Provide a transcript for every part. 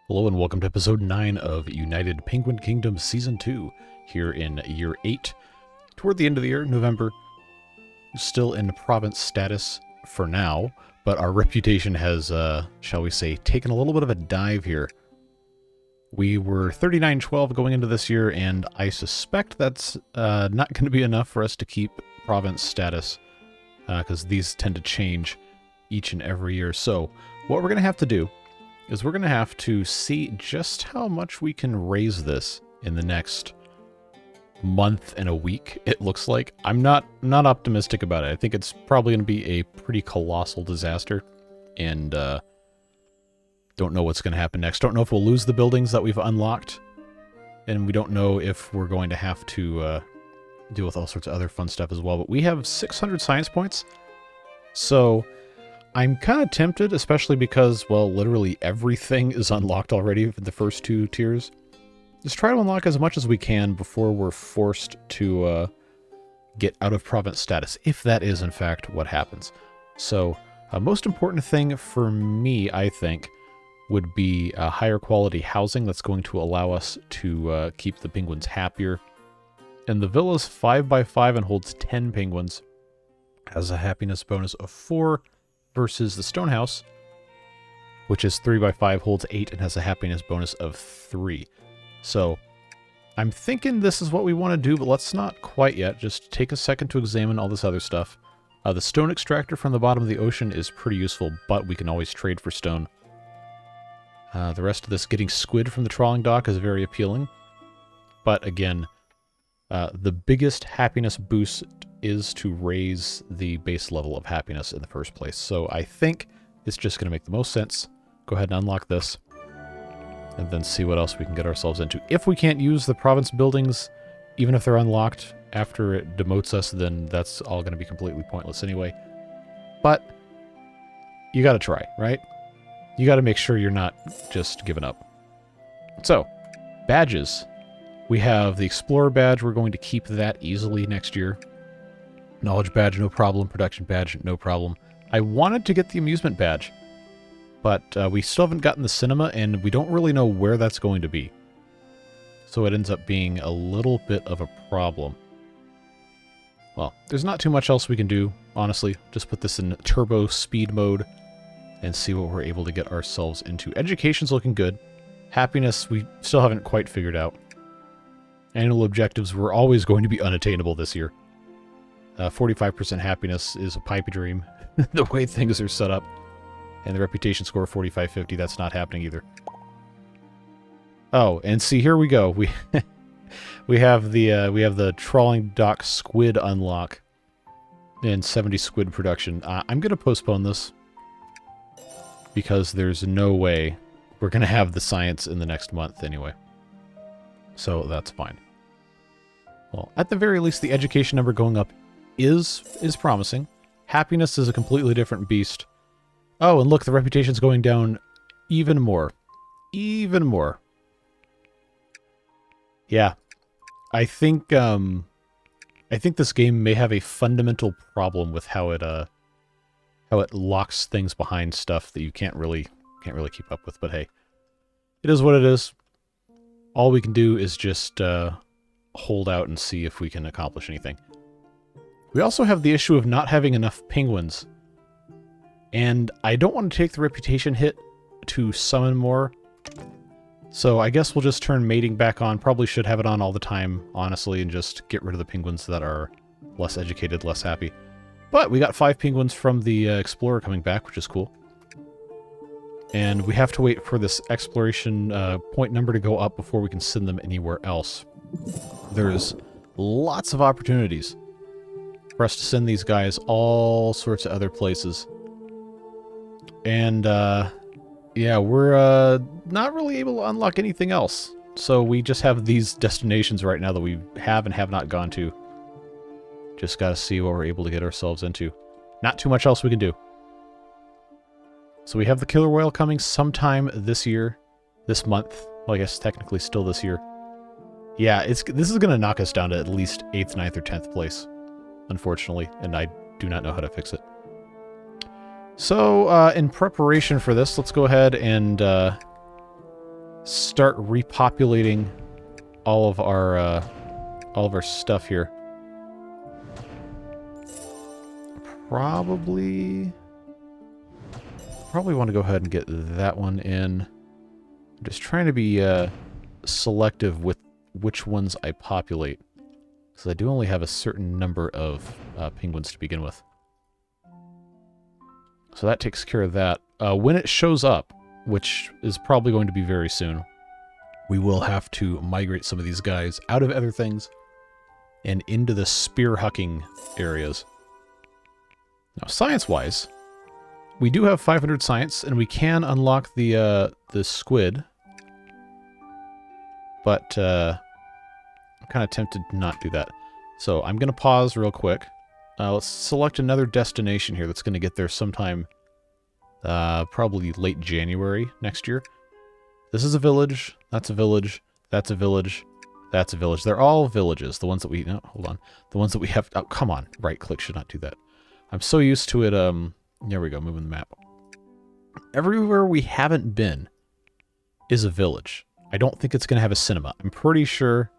Hello and welcome to episode 9 of United Penguin Kingdom Season 2, here in year 8. Toward the end of the year, November. Still in province status for now, but our reputation has, shall we say, taken a little bit of a dive here. We were 39-12 going into this year, and I suspect that's not going to be enough for us to keep province status, because these tend to change each and every year. So, what we're going to have to do is we're going to have to see just how much we can raise this in the next month and a week, it looks like. I'm not optimistic about it. I think it's probably going to be a pretty colossal disaster, and don't know what's going to happen next. Don't know if we'll lose the buildings that we've unlocked, and we don't know if we're going to have to deal with all sorts of other fun stuff as well. But we have 600 science points, so I'm kind of tempted, especially because, well, literally everything is unlocked already for the first two tiers. Just try to unlock as much as we can before we're forced to get out of province status, if that is in fact what happens. So, most important thing for me, I think, would be higher quality housing that's going to allow us to keep the penguins happier. And the villa's 5x5 and holds 10 penguins. Has a happiness bonus of 4 versus the stone house, which is 3x5, holds 8, and has a happiness bonus of 3. So, I'm thinking this is what we want to do, but let's not quite yet. Just take a second to examine all this other stuff. The stone extractor from the bottom of the ocean is pretty useful, but we can always trade for stone. The rest of this, getting squid from the trawling dock, is very appealing. But again, the biggest happiness boost is to raise the base level of happiness in the first place. So I think it's just going to make the most sense. Go ahead and unlock this, and then see what else we can get ourselves into. If we can't use the province buildings, even if they're unlocked after it demotes us, then that's all going to be completely pointless anyway. But you got to try, right? You got to make sure you're not just giving up. So, badges. We have the Explorer badge. We're going to keep that easily next year. Knowledge badge, no problem. Production badge, no problem. I wanted to get the amusement badge, but we still haven't gotten the cinema, and we don't really know where that's going to be. So it ends up being a little bit of a problem. Well, there's not too much else we can do, honestly. Just put this in turbo speed mode and see what we're able to get ourselves into. Education's looking good. Happiness, we still haven't quite figured out. Annual objectives were always going to be unattainable this year. 45% happiness is a pipe dream, the way things are set up. And the reputation score of 4550, that's not happening either. Oh, and see, here we go. We have the trawling dock squid unlock and 70 squid production. I'm going to postpone this because there's no way we're going to have the science in the next month anyway. So that's fine. Well, at the very least, the education number going up is promising. Happiness is a completely different beast. Oh, and look, the reputation's going down even more. Even more. Yeah. I think this game may have a fundamental problem with how it locks things behind stuff that you can't really keep up with, but hey. It is what it is. All we can do is just hold out and see if we can accomplish anything. We also have the issue of not having enough penguins. And I don't want to take the reputation hit to summon more. So I guess we'll just turn mating back on. Probably should have it on all the time, honestly, and just get rid of the penguins that are less educated, less happy. But we got 5 penguins from the Explorer coming back, which is cool. And we have to wait for this exploration point number to go up before we can send them anywhere else. There's lots of opportunities for us to send these guys all sorts of other places. And, yeah, we're not really able to unlock anything else. So we just have these destinations right now that we have and have not gone to. Just gotta see what we're able to get ourselves into. Not too much else we can do. So we have the killer whale coming sometime this year. This month. Well, I guess technically still this year. Yeah, this is going to knock us down to at least 8th, 9th, or 10th place, unfortunately, and I do not know how to fix it. So, in preparation for this, let's go ahead and start repopulating all of our stuff here. Probably want to go ahead and get that one in. I'm just trying to be selective with which ones I populate, because I do only have a certain number of penguins to begin with. So that takes care of that. When it shows up, which is probably going to be very soon, we will have to migrate some of these guys out of other things and into the spear-hucking areas. Now, science-wise, we do have 500 science, and we can unlock the squid. But I'm kind of tempted to not do that. So I'm going to pause real quick. Let's select another destination here that's going to get there sometime, probably late January next year. This is a village. That's a village. That's a village. That's a village. They're all villages. The ones that we... No, hold on. The ones that we have... Oh, come on. Right-click should not do that. I'm so used to it, there we go, moving the map. Everywhere we haven't been is a village. I don't think it's going to have a cinema. I'm pretty sure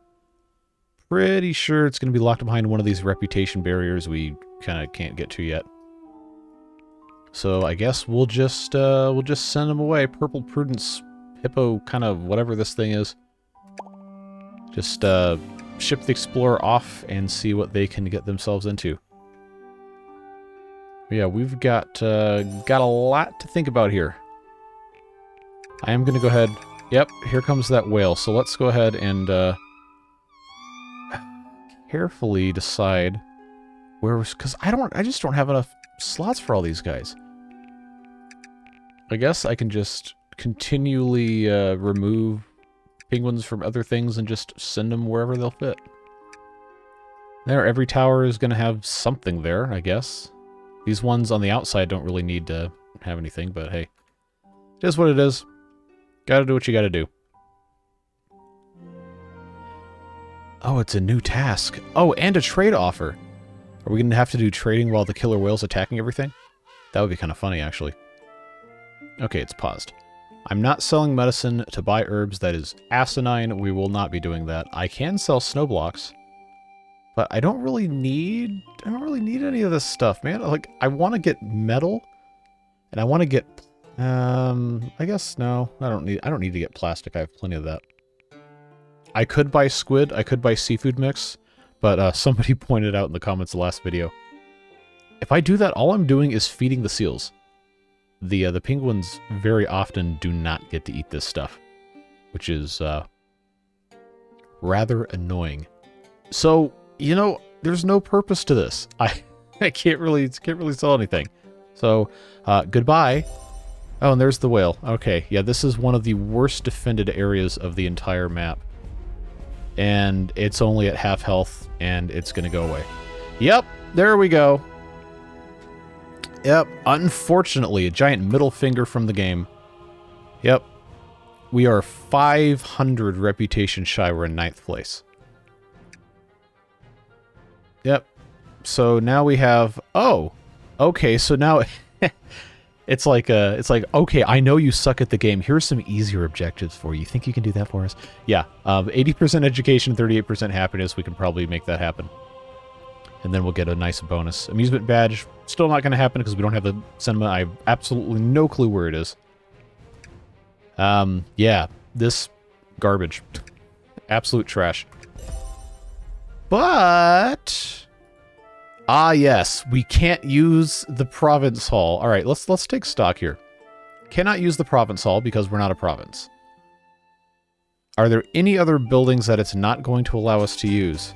it's going to be locked behind one of these reputation barriers we kind of can't get to yet. So I guess we'll just send them away. Purple Prudence, Hippo, kind of whatever this thing is. Just ship the Explorer off and see what they can get themselves into. Yeah, we've got a lot to think about here. I am going to go ahead... Yep, here comes that whale. So let's go ahead and carefully decide where... Because I just don't have enough slots for all these guys. I guess I can just continually remove penguins from other things and just send them wherever they'll fit. There, every tower is going to have something there, I guess. These ones on the outside don't really need to have anything, but hey. It is what it is. Gotta do what you gotta do. Oh, it's a new task. Oh, and a trade offer. Are we gonna have to do trading while the killer whale's attacking everything? That would be kind of funny, actually. Okay, it's paused. I'm not selling medicine to buy herbs. That is asinine. We will not be doing that. I can sell snow blocks. But I don't really need any of this stuff, man. Like, I want to get metal, and I want to get, I guess, no, I don't need to get plastic. I have plenty of that. I could buy squid, I could buy seafood mix, but somebody pointed out in the comments of the last video, if I do that, all I'm doing is feeding the seals. The penguins very often do not get to eat this stuff, which is rather annoying. So, you know, there's no purpose to this. I can't really sell anything. So, goodbye. Oh, and there's the whale. Okay, yeah, this is one of the worst defended areas of the entire map. And it's only at half health, and it's gonna go away. Yep, there we go. Yep, unfortunately, a giant middle finger from the game. Yep. We are 500 reputation shy. We're in 9th place. Yep. So now we have... Oh! Okay, so now... it's like, okay, I know you suck at the game. Here's some easier objectives for you. You think you can do that for us? Yeah. 80% education, 38% happiness. We can probably make that happen. And then we'll get a nice bonus. Amusement badge, still not going to happen because we don't have the cinema. I have absolutely no clue where it is. Yeah, this garbage. Absolute trash. But... Ah, yes, we can't use the province hall. All right, let's take stock here. Cannot use the province hall because we're not a province. Are there any other buildings that it's not going to allow us to use?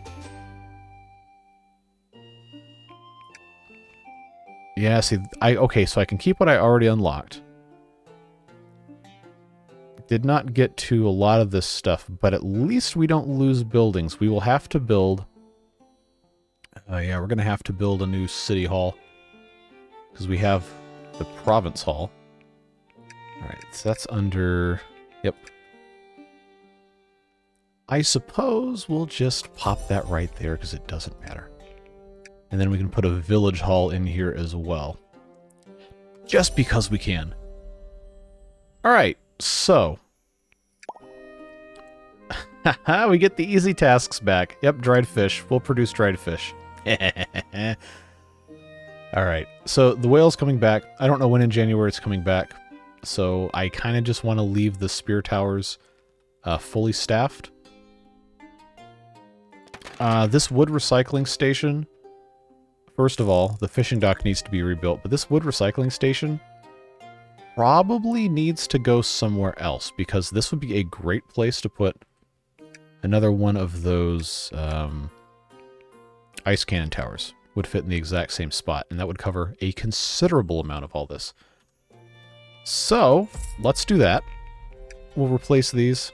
Yeah, see, okay, so I can keep what I already unlocked. Did not get to a lot of this stuff, but at least we don't lose buildings. We will have to build... yeah, we're going to have to build a new city hall. Because we have the province hall. Alright, so that's under... Yep. I suppose we'll just pop that right there because it doesn't matter. And then we can put a village hall in here as well. Just because we can. Alright, so... Haha, we get the easy tasks back. Yep, dried fish. We'll produce dried fish. Alright, so the whale's coming back. I don't know when in January it's coming back. So I kind of just want to leave the spear towers fully staffed. This wood recycling station, first of all, the fishing dock needs to be rebuilt, but this wood recycling station probably needs to go somewhere else, because this would be a great place to put another one of those ice cannon towers. Would fit in the exact same spot, and that would cover a considerable amount of all this. So, let's do that. We'll replace these.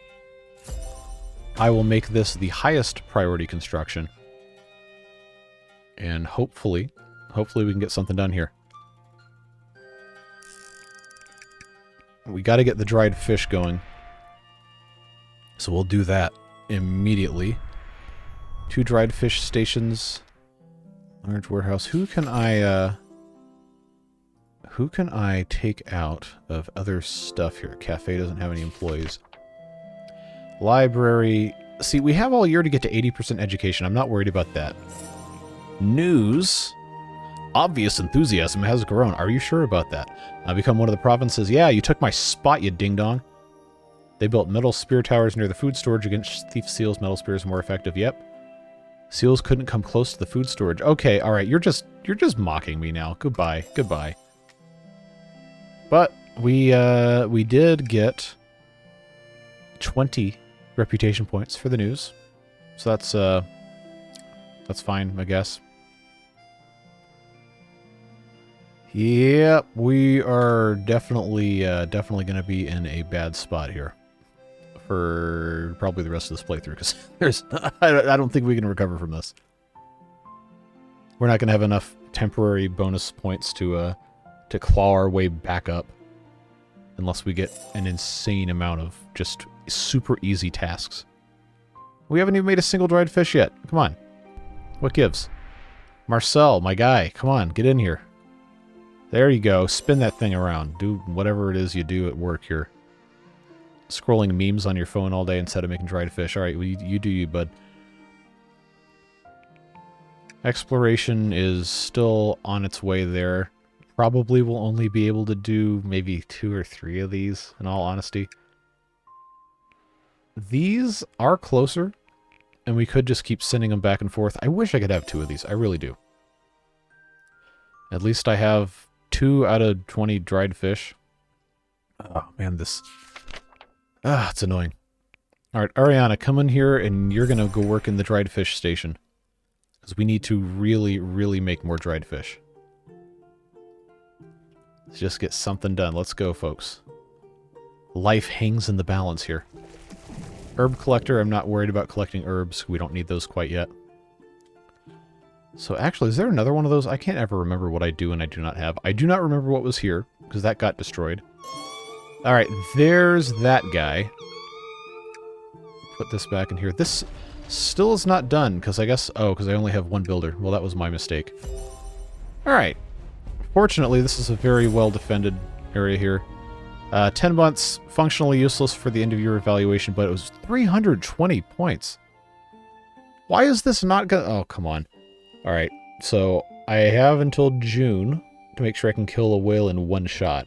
I will make this the highest priority construction. And hopefully we can get something done here. We got to get the dried fish going. So we'll do that immediately. 2 dried fish stations. Large warehouse. Who can I take out of other stuff here? Cafe doesn't have any employees. Library. See, we have all year to get to 80% education. I'm not worried about that. News. Obvious enthusiasm has grown. Are you sure about that? I become one of the provinces. Yeah, you took my spot, you ding-dong. They built metal spear towers near the food storage against thief seals. Metal spears more effective. Yep. Seals couldn't come close to the food storage. Okay, all right. You're just mocking me now. Goodbye. Goodbye. But we did get 20 reputation points for the news. So that's fine, I guess. Yep, we are definitely going to be in a bad spot here for probably the rest of this playthrough, because I don't think we can recover from this. We're not going to have enough temporary bonus points to claw our way back up unless we get an insane amount of just super easy tasks. We haven't even made a single dried fish yet. Come on. What gives? Marcel, my guy, come on, get in here. There you go. Spin that thing around. Do whatever it is you do at work here. Scrolling memes on your phone all day instead of making dried fish. All right, well, you do you, bud. Exploration is still on its way there. Probably will only be able to do maybe 2 or 3 of these, in all honesty. These are closer, and we could just keep sending them back and forth. I wish I could have 2 of these. I really do. At least I have 2 out of 20 dried fish. Oh, man, this... it's annoying. Alright, Ariana, come in here, and you're gonna go work in the dried fish station. Because we need to really, really make more dried fish. Let's just get something done. Let's go, folks. Life hangs in the balance here. Herb collector, I'm not worried about collecting herbs. We don't need those quite yet. So actually, is there another one of those? I can't ever remember what I do and I do not have. I do not remember what was here, because that got destroyed. Alright, there's that guy. Put this back in here. This still is not done, because I guess... Oh, because I only have 1 builder. Well, that was my mistake. Alright. Fortunately, this is a very well-defended area here. 10 months, functionally useless for the end-of-year evaluation, but it was 320 points. Why is this not gonna... Oh, come on. Alright, so I have until June to make sure I can kill a whale in 1 shot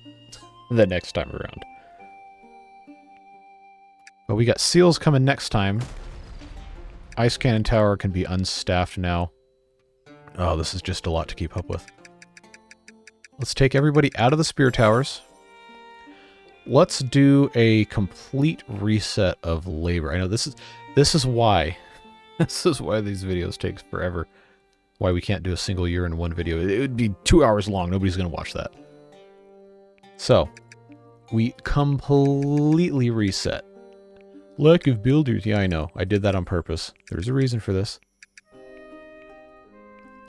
the next time around. But we got seals coming next time. Ice Cannon Tower can be unstaffed now. Oh, this is just a lot to keep up with. Let's take everybody out of the spear towers. Let's do a complete reset of labor. I know this is why. This is why these videos take forever. Why we can't do a single year in 1 video. It would be 2 hours long. Nobody's going to watch that. So, we completely reset. Lack of builders. Yeah, I know. I did that on purpose. There's a reason for this.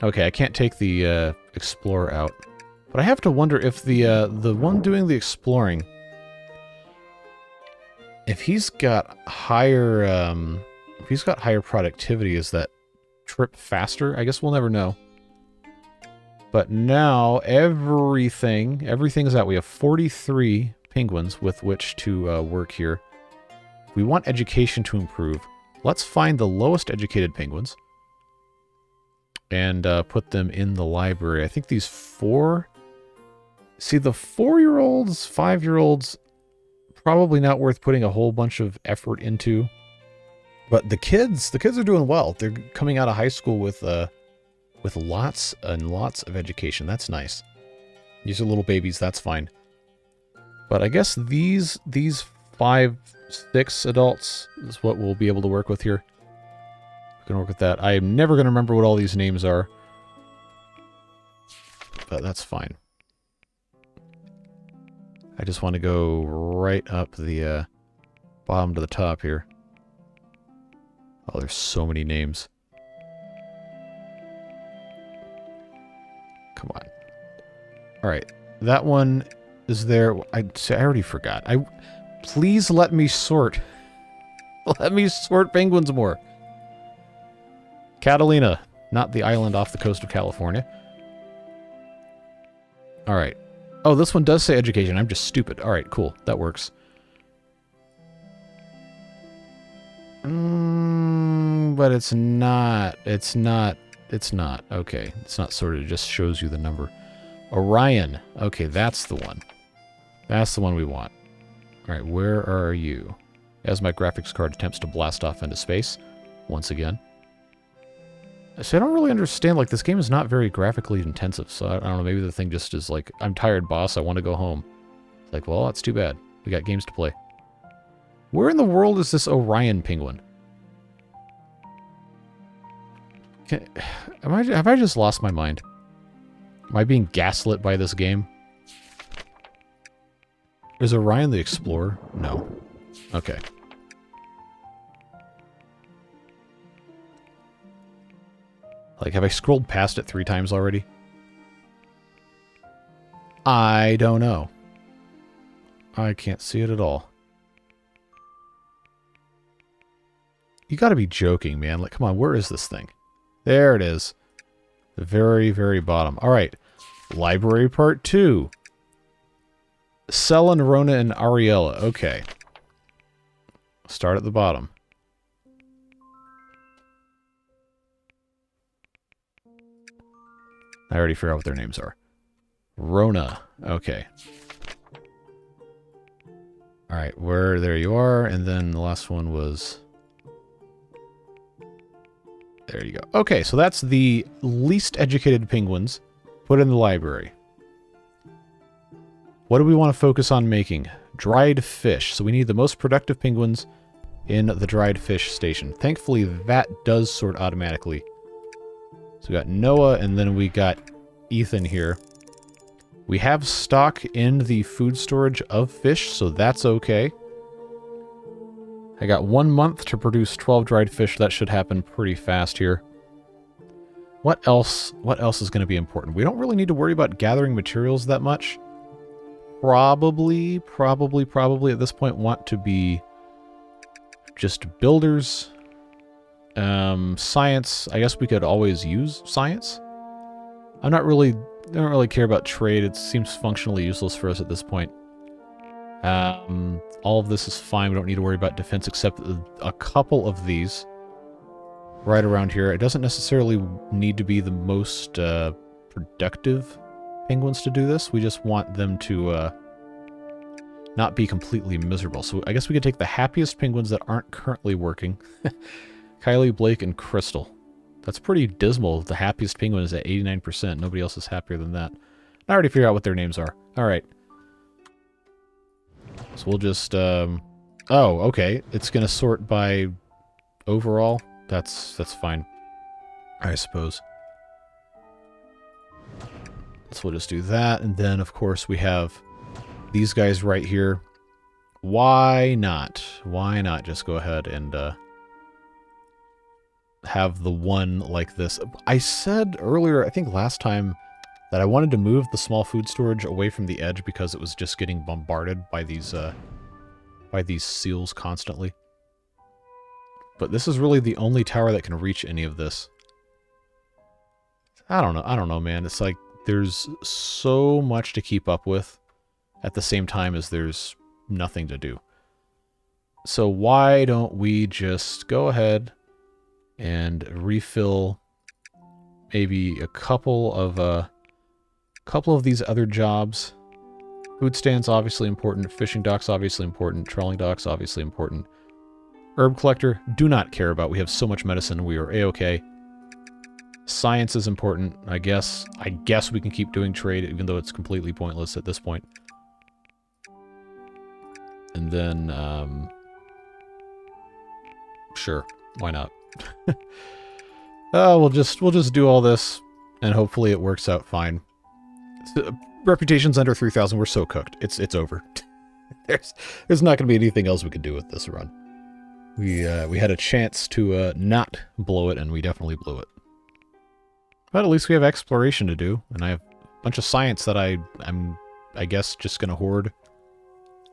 Okay, I can't take the explorer out. But I have to wonder if the one doing the exploring, if he's got higher productivity, is that trip faster? I guess we'll never know. But now everything's out. We have 43 penguins with which to work here. We want education to improve. let's find the lowest educated penguins and put them in the library. I think these 4... See, the 4-year-olds, 5-year-olds, probably not worth putting a whole bunch of effort into. But the kids are doing well. They're coming out of high school with lots and lots of education. That's nice. These are little babies. That's fine. But I guess these 5, 6 adults is what we'll be able to work with here. We can work with that. I am never going to remember what all these names are. But that's fine. I just want to go right up the bottom to the top here. Oh, there's so many names. Come on. Alright. That one is there. I already forgot. Please let me sort. Let me sort penguins more. Catalina. Not the island off the coast of California. Alright. Oh, this one does say education. I'm just stupid. Alright, cool. That works. But it's not. It's not. Okay. It's not sorted. It just shows you the number. Orion. Okay, that's the one. That's the one we want. Alright, where are you? As my graphics card attempts to blast off into space. Once again. So I don't really understand. Like, this game is not very graphically intensive. So I don't know. Maybe the thing just is like, I'm tired, boss. I want to go home. It's like, well, that's too bad. We got games to play. Where in the world is this Orion penguin? Have I just lost my mind? Am I being gaslit by this game? Is Orion the Explorer? No. Okay. Like, have I scrolled past it 3 times already? I don't know. I can't see it at all. You gotta be joking, man. Like, come on, where is this thing? There it is. The very, very bottom. Alright. Library Part 2. Selin, Rona, and Ariella. Okay. Start at the bottom. I already figured out what their names are. Rona. Okay. Alright, there you are. And then the last one was... There you go. Okay, so that's the least educated penguins put in the library. What do we want to focus on making? Dried fish. So we need the most productive penguins in the dried fish station. Thankfully, that does sort automatically. So we got Noah, and then we got Ethan here. We have stock in the food storage of fish, so that's okay. I got 1 month to produce 12 dried fish. That should happen pretty fast here. What else? What else is going to be important? We don't really need to worry about gathering materials that much. Probably at this point want to be just builders. Science. I guess we could always use science. I don't really care about trade. It seems functionally useless for us at this point. All of this is fine. We don't need to worry about defense except a couple of these right around here. It doesn't necessarily need to be the most productive penguins to do this. We just want them to not be completely miserable. So I guess we could take the happiest penguins that aren't currently working. Kylie, Blake, and Crystal. That's pretty dismal. The happiest penguin is at 89%. Nobody else is happier than that. I already figured out what their names are. Alright. So we'll just, oh, okay. It's going to sort by overall. That's fine, I suppose. So we'll just do that. And then, of course, we have these guys right here. Why not? Why not just go ahead and have the one like this? I said earlier, I think last time, that I wanted to move the small food storage away from the edge because it was just getting bombarded by these seals constantly. But this is really the only tower that can reach any of this. I don't know, man. It's like there's so much to keep up with at the same time as there's nothing to do. So why don't we just go ahead and refill maybe a couple of these other jobs. Food stands obviously important, fishing docks obviously important, trawling docks obviously important. Herb collector, do not care about. We have so much medicine, we are a-okay. Science is important. I guess we can keep doing trade, even though it's completely pointless at this point. And then, sure, why not? We'll just do all this, and hopefully it works out fine. Reputation's under 3,000. We're so cooked. It's over. There's not going to be anything else we could do with this run. We had a chance to not blow it, and we definitely blew it. But at least we have exploration to do, and I have a bunch of science that I'm I guess just going to hoard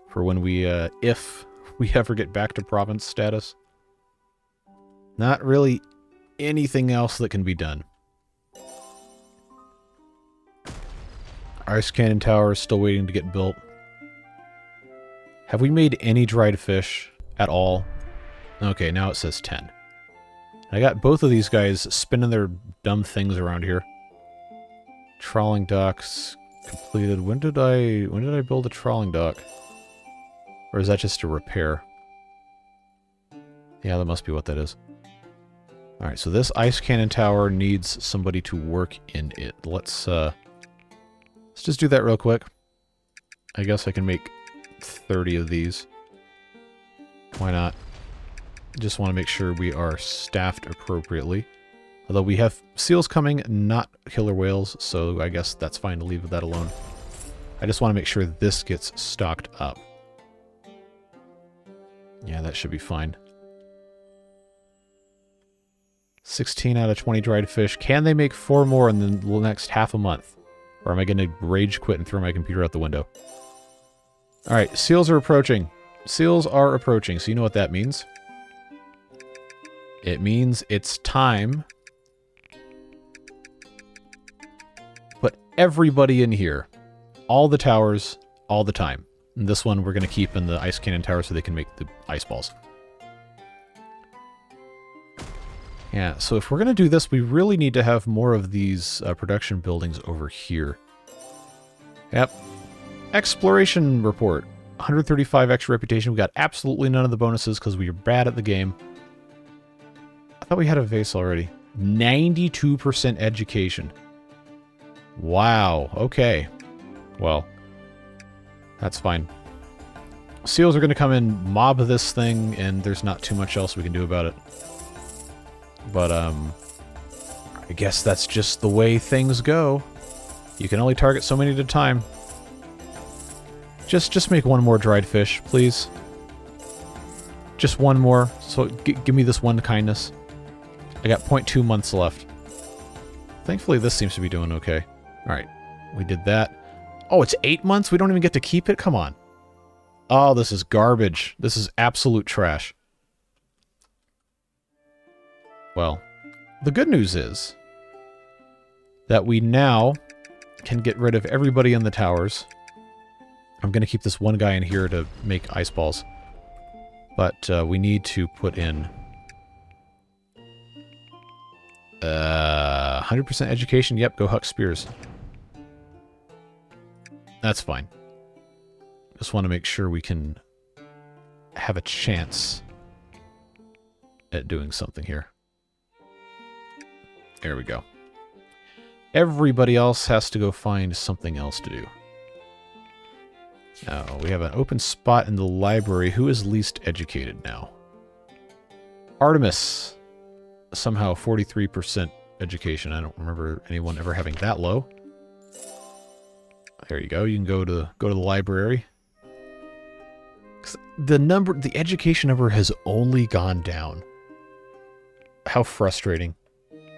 for when we if we ever get back to province status. Not really anything else that can be done. Ice Cannon Tower is still waiting to get built. Have we made any dried fish at all? Okay, now it says 10. I got both of these guys spinning their dumb things around here. Trawling docks completed. When did I build a trawling dock? Or is that just a repair? Yeah, that must be what that is. Alright, so this ice cannon tower needs somebody to work in it. Let's just do that real quick. I guess I can make 30 of these. Why not? Just want to make sure we are staffed appropriately. Although we have seals coming, not killer whales, so I guess that's fine to leave that alone. I just want to make sure this gets stocked up. Yeah, that should be fine. 16 out of 20 dried fish. Can they make 4 more in the next half a month? Or am I going to rage quit and throw my computer out the window? Alright, seals are approaching. Seals are approaching, so you know what that means. It means it's time. Put everybody in here. All the towers, all the time. And this one we're going to keep in the ice cannon tower so they can make the ice balls. Yeah, so if we're going to do this, we really need to have more of these production buildings over here. Yep. Exploration report. 135 extra reputation. We got absolutely none of the bonuses because we are bad at the game. I thought we had a vase already. 92% education. Wow. Okay. Well, that's fine. Seals are going to come in, mob this thing, and there's not too much else we can do about it. But, I guess that's just the way things go. You can only target so many at a time. Just make one more dried fish, please. Just one more. So give me this one kindness. I got 0.2 months left. Thankfully, this seems to be doing okay. Alright, we did that. Oh, it's 8 months? We don't even get to keep it? Come on. Oh, this is garbage. This is absolute trash. Well, the good news is that we now can get rid of everybody in the towers. I'm going to keep this one guy in here to make ice balls. But we need to put in 100% education. Yep, go huck spears. That's fine. Just want to make sure we can have a chance at doing something here. There we go. Everybody else has to go find something else to do. Now, we have an open spot in the library. Who is least educated now? Artemis. Somehow 43% education. I don't remember anyone ever having that low. There you go. You can go to the library. The education number has only gone down. How frustrating.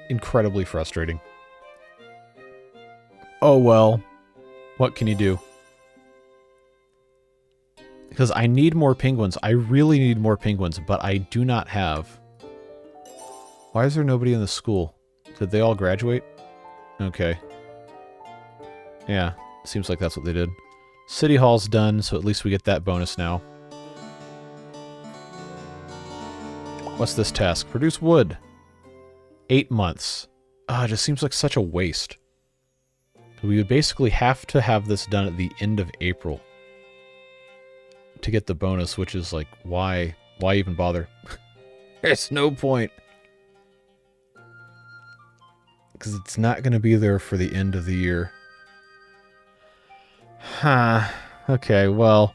Incredibly frustrating. Oh well. What can you do? Because I need more penguins. I really need more penguins, but I do not have... Why is there nobody in the school? Did they all graduate? Okay. Yeah, seems like that's what they did. City Hall's done, so at least we get that bonus now. What's this task? Produce wood. 8 months. Ah, it just seems like such a waste. We would basically have to have this done at the end of April to get the bonus, which is like, why even bother? There's no point. Because it's not going to be there for the end of the year. Huh. Okay, well,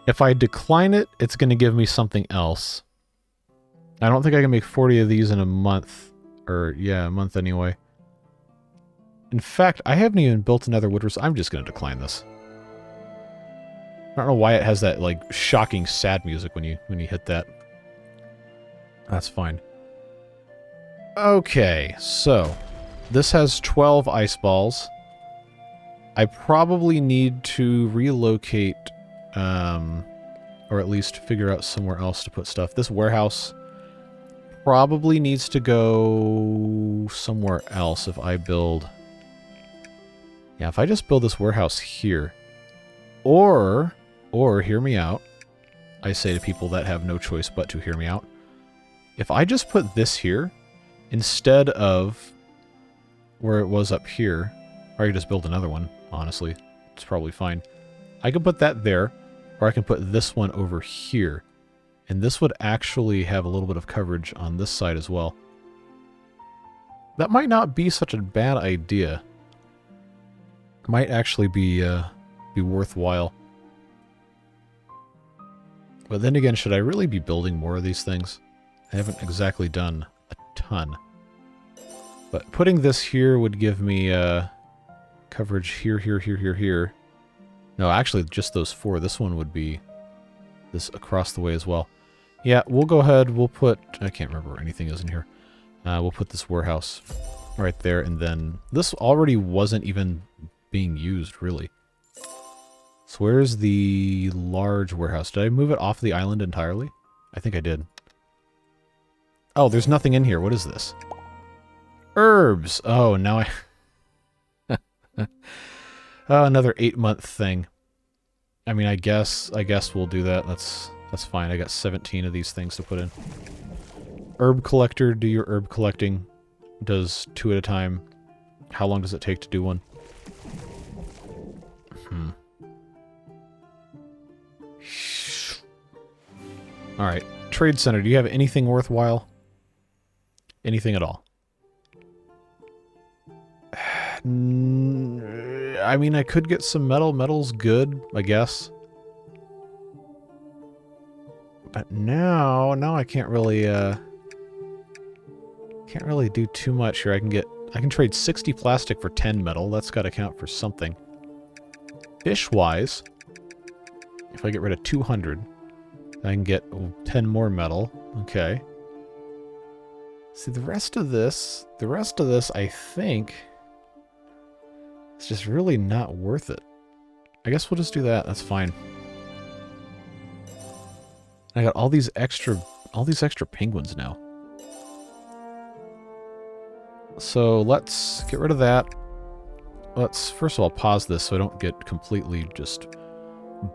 if I decline it, it's going to give me something else. I don't think I can make 40 of these in a month. Or, yeah, a month anyway. In fact, I haven't even built another wood resource. I'm just going to decline this. I don't know why it has that, like, shocking sad music when you hit that. That's fine. Okay, so this has 12 ice balls. I probably need to relocate, or at least figure out somewhere else to put stuff. This warehouse probably needs to go somewhere else if I build... Yeah, if I just build this warehouse here, or hear me out, I say to people that have no choice but to hear me out, if I just put this here, instead of where it was up here, or I could just build another one, honestly, it's probably fine. I could put that there, or I can put this one over here, and this would actually have a little bit of coverage on this side as well. That might not be such a bad idea. Might actually be worthwhile. But then again, should I really be building more of these things? I haven't exactly done a ton. But putting this here would give me coverage here, here, here, here, here. No, actually, just those 4. This one would be this across the way as well. Yeah, we'll go ahead. We'll put... I can't remember where anything is in here. We'll put this warehouse right there, and then this already wasn't even being used, really. So where's the large warehouse? Did I move it off the island entirely? I think I did. Oh, there's nothing in here. What is this? Herbs! Oh, now I... Oh, another 8-month thing. I mean, I guess we'll do that. That's fine. I got 17 of these things to put in. Herb collector, do your herb collecting. Does 2 at a time. How long does it take to do one? Alright. Trade center, do you have anything worthwhile? Anything at all? I mean, I could get some metal. Metal's good, I guess. But now I can't really do too much here. I can trade 60 plastic for 10 metal. That's got to count for something. Fish-wise, if I get rid of 200, I can get 10 more metal. Okay. See, the rest of this, I think, it's just really not worth it. I guess we'll just do that. That's fine. I got all these extra penguins now. So let's get rid of that. Let's first of all pause this so I don't get completely just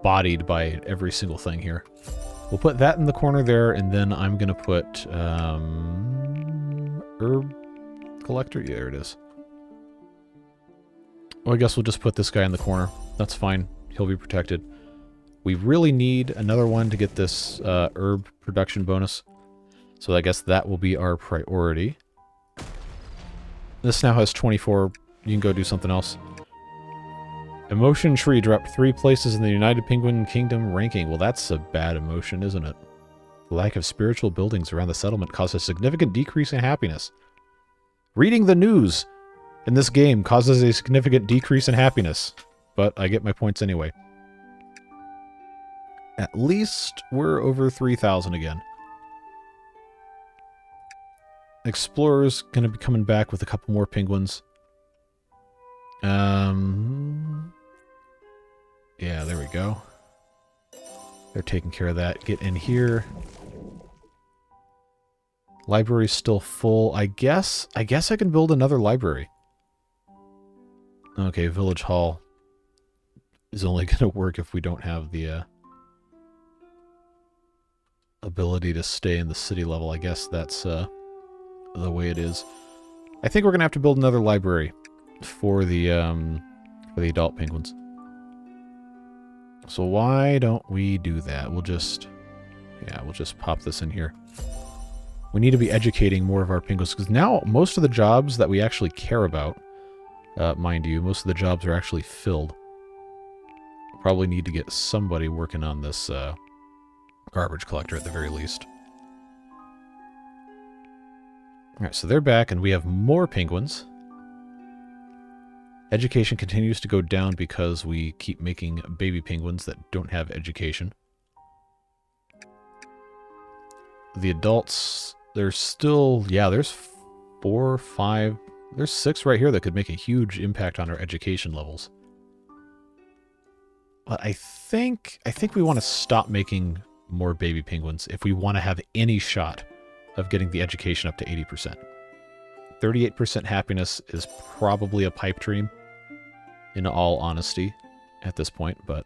bodied by every single thing here. We'll put that in the corner there, and then I'm gonna put herb collector. Yeah, there it is. Well, I guess we'll just put this guy in the corner. That's fine. He'll be protected. We really need another one to get this herb production bonus. So I guess that will be our priority. This now has 24. You can go do something else. Emotion tree dropped 3 places in the United Penguin Kingdom ranking. Well, that's a bad emotion, isn't it? The lack of spiritual buildings around the settlement caused a significant decrease in happiness. Reading the news in this game causes a significant decrease in happiness. But I get my points anyway. At least we're over 3,000 again. Explorer's gonna be coming back with a couple more penguins. Yeah, there we go. They're taking care of that. Get in here. Library's still full. I guess I can build another library. Okay, Village Hall is only gonna work if we don't have the ability to stay in the city level. I guess that's the way it is. I think we're going to have to build another library for the adult penguins. So why don't we do that? We'll just pop this in here. We need to be educating more of our penguins, because now most of the jobs that we actually care about, mind you, most of the jobs are actually filled. Probably need to get somebody working on this garbage collector at the very least. Alright, so they're back, and we have more penguins. Education continues to go down because we keep making baby penguins that don't have education. The adults, there's still, yeah, there's 4, 5, there's 6 right here that could make a huge impact on our education levels. But I think we want to stop making more baby penguins if we want to have any shot of getting the education up to 80%. 38% happiness is probably a pipe dream, in all honesty, at this point, but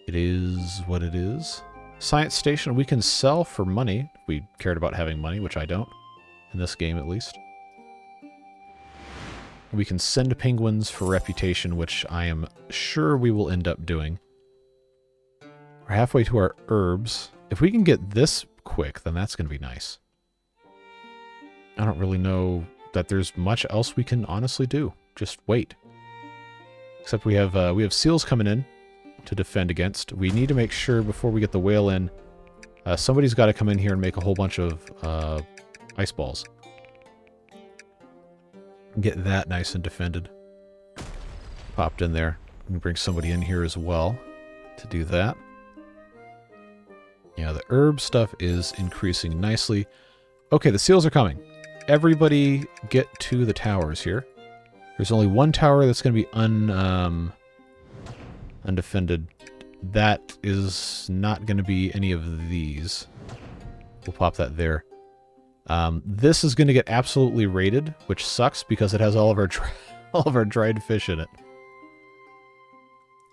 it is what it is. Science station we can sell for money, if we cared about having money, which I don't, in this game at least. We can send penguins for reputation, which I am sure we will end up doing. We're halfway to our herbs. If we can get this quick, then that's going to be nice. I don't really know that there's much else we can honestly do. Just wait. Except we have seals coming in to defend against. We need to make sure before we get the whale in, somebody's got to come in here and make a whole bunch of ice balls. Get that nice and defended. Popped in there. And bring somebody in here as well to do that. Yeah, the herb stuff is increasing nicely. Okay, the seals are coming. Everybody get to the towers here. There's only one tower that's going to be undefended. That is not going to be any of these. We'll pop that there. This is going to get absolutely raided, which sucks because it has all of our dried fish in it.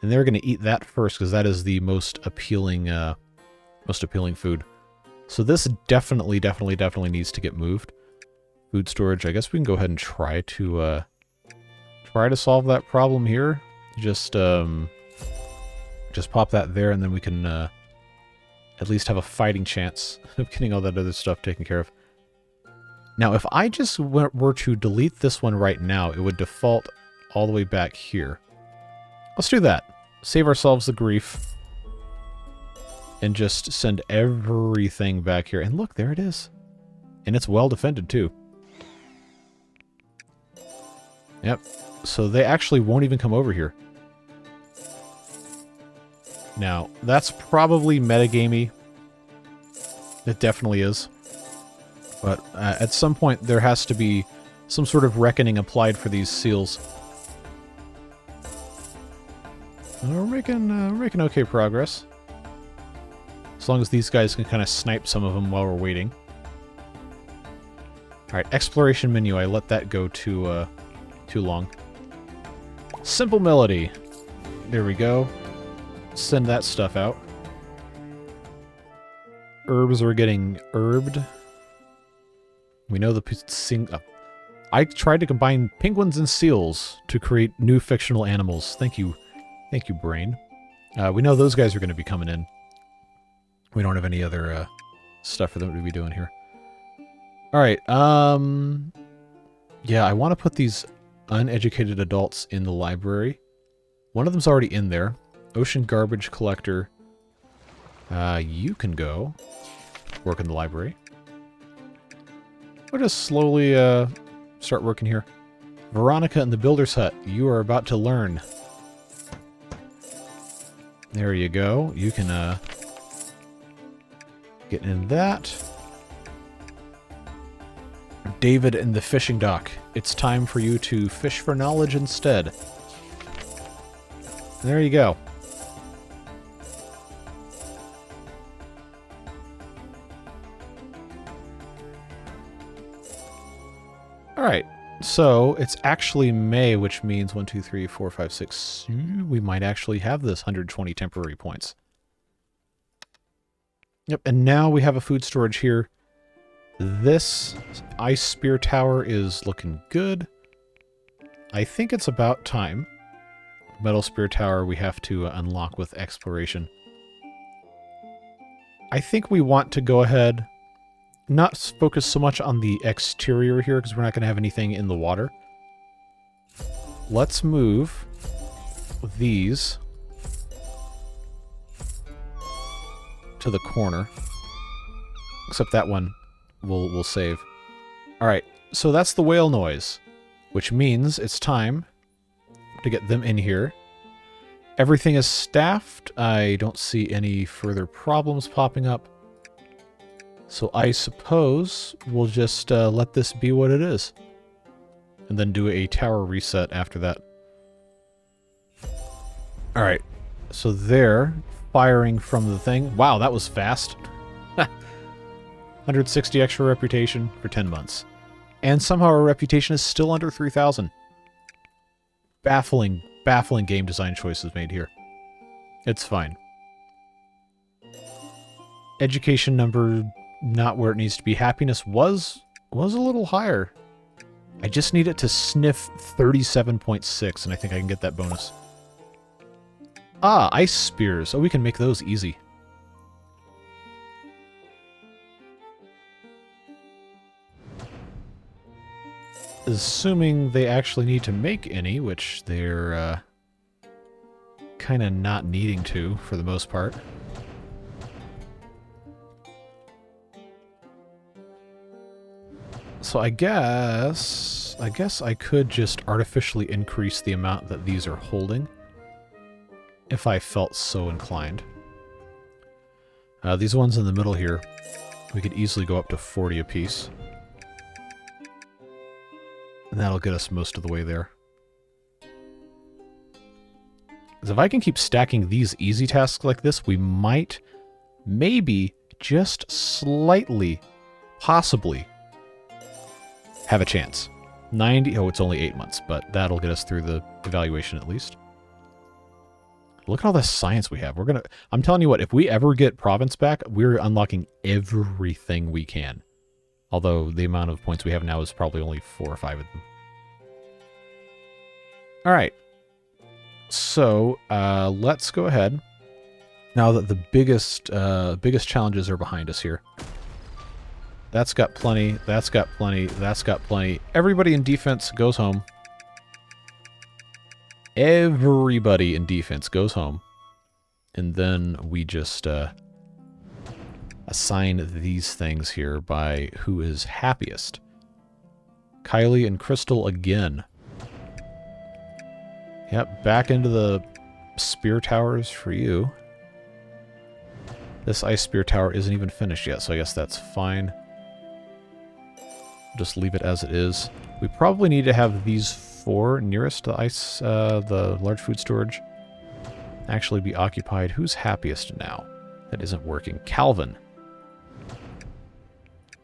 And they're going to eat that first because that is the most appealing food. So this definitely needs to get moved. Food storage. I guess we can go ahead and try to solve that problem here. Just pop that there, and then we can at least have a fighting chance of getting all that other stuff taken care of. Now, if I just were to delete this one right now, it would default all the way back here. Let's do that. Save ourselves the grief. And just send everything back here. And look, there it is. And it's well defended, too. Yep. So they actually won't even come over here. Now, that's probably metagamey. It definitely is. But at some point, there has to be some sort of reckoning applied for these seals. We're making okay progress. As long as these guys can kind of snipe some of them while we're waiting. Alright, exploration menu. I let that go too long. Simple melody. There we go. Send that stuff out. Herbs are getting herbed. We know the I tried to combine penguins and seals to create new fictional animals. Thank you, brain. We know those guys are going to be coming in. We don't have any other stuff for them to be doing here. All right. Yeah, I want to put these uneducated adults in the library. One of them's already in there. Ocean garbage collector. You can go work in the library. We'll just slowly start working here. Veronica in the builder's hut. You are about to learn. There you go. You can get in that. David in the fishing dock. It's time for you to fish for knowledge instead. There you go. Alright, so it's actually May, which means 1, 2, 3, 4, 5, 6. We might actually have this 120 temporary points. Yep, and now we have a food storage here. This ice spear tower is looking good. I think it's about time. Metal spear tower we have to unlock with exploration. I think we want to go ahead, not focus so much on the exterior here because we're not going to have anything in the water. Let's move these to the corner. Except that one we'll save. Alright, so that's the whale noise, which means it's time to get them in here. Everything is staffed. I don't see any further problems popping up. So I suppose we'll just let this be what it is. And then do a tower reset after that. Alright, so they're firing from the thing. Wow, that was fast. 160 extra reputation for 10 months. And somehow our reputation is still under 3,000. Baffling game design choices made here. It's fine. Education number not where it needs to be. Happiness was a little higher. I just need it to sniff 37.6 and I think I can get that bonus. Ah, ice spears. Oh, we can make those easy. Assuming they actually need to make any, which they're kind of not needing to for the most part. So I guess I could just artificially increase the amount that these are holding if I felt so inclined. These ones in the middle here, we could easily go up to 40 apiece. And that'll get us most of the way there. Because if I can keep stacking these easy tasks like this, we might, maybe, just slightly, possibly, have a chance. 90, oh, it's only 8 months, but that'll get us through the evaluation at least. Look at all the science we have. I'm telling you what, if we ever get province back, we're unlocking everything we can. Although the amount of points we have now is probably only 4 or 5 of them. Alright. So, let's go ahead. Now that the biggest challenges are behind us here. That's got plenty, that's got plenty, that's got plenty. Everybody in defense goes home. Everybody in defense goes home. And then we just assign these things here by who is happiest. Kylie and Crystal again. Yep, back into the spear towers for you. This ice spear tower isn't even finished yet, so I guess that's fine. Just leave it as it is. We probably need to have these 4 nearest to the large food storage actually be occupied. Who's happiest now? That isn't working. Calvin.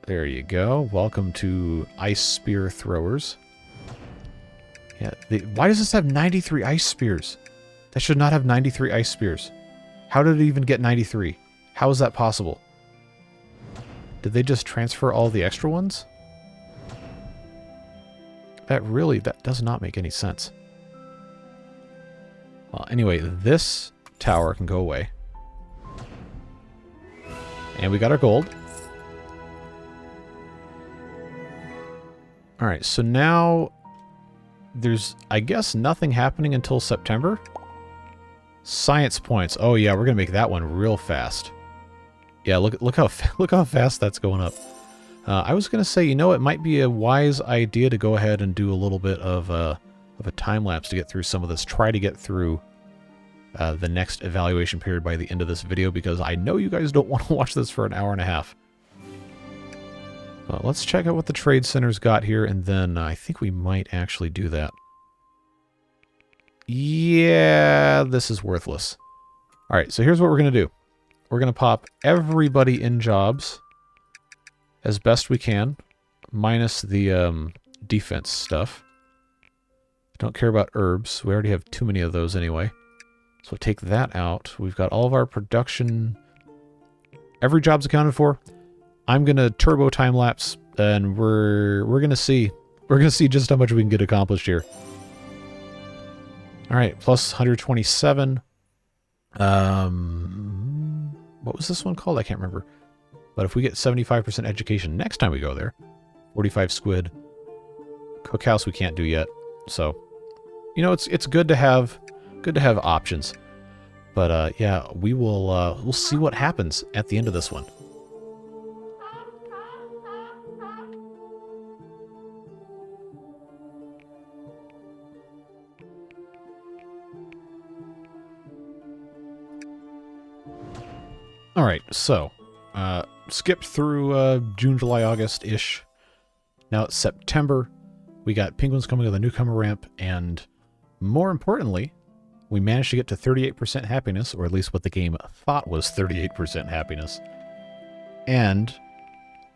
There you go. Welcome to Ice Spear Throwers. Yeah, why does this have 93 ice spears? That should not have 93 ice spears. How did it even get 93? How is that possible? Did they just transfer all the extra ones? That does not make any sense. Well, anyway, this tower can go away. And we got our gold. Alright, so now there's, I guess, nothing happening until September. Science points. Oh yeah, we're gonna make that one real fast. Yeah, look how fast that's going up. I was gonna say, you know, it might be a wise idea to go ahead and do a little bit of a time lapse to get through some of this. Try to get through the next evaluation period by the end of this video, because I know you guys don't want to watch this for an hour and a half. Well, let's check out what the trade center's got here, and then I think we might actually do that. Yeah, this is worthless. Alright, so here's what we're going to do. We're going to pop everybody in jobs as best we can, minus the defense stuff. Don't care about herbs. We already have too many of those anyway. So take that out. We've got all of our production Every job's accounted for. I'm going to turbo time lapse, and we're going to see. We're going to see just how much we can get accomplished here. All right, plus 127. What was this one called? I can't remember. But if we get 75% education next time we go there, 45 squid. Cookhouse we can't do yet. So, you know, it's good to have options. But yeah, we'll see what happens at the end of this one. All right, so skipped through June, July, August-ish. Now it's September. We got penguins coming with a newcomer ramp, and more importantly, we managed to get to 38% happiness, or at least what the game thought was 38% happiness. And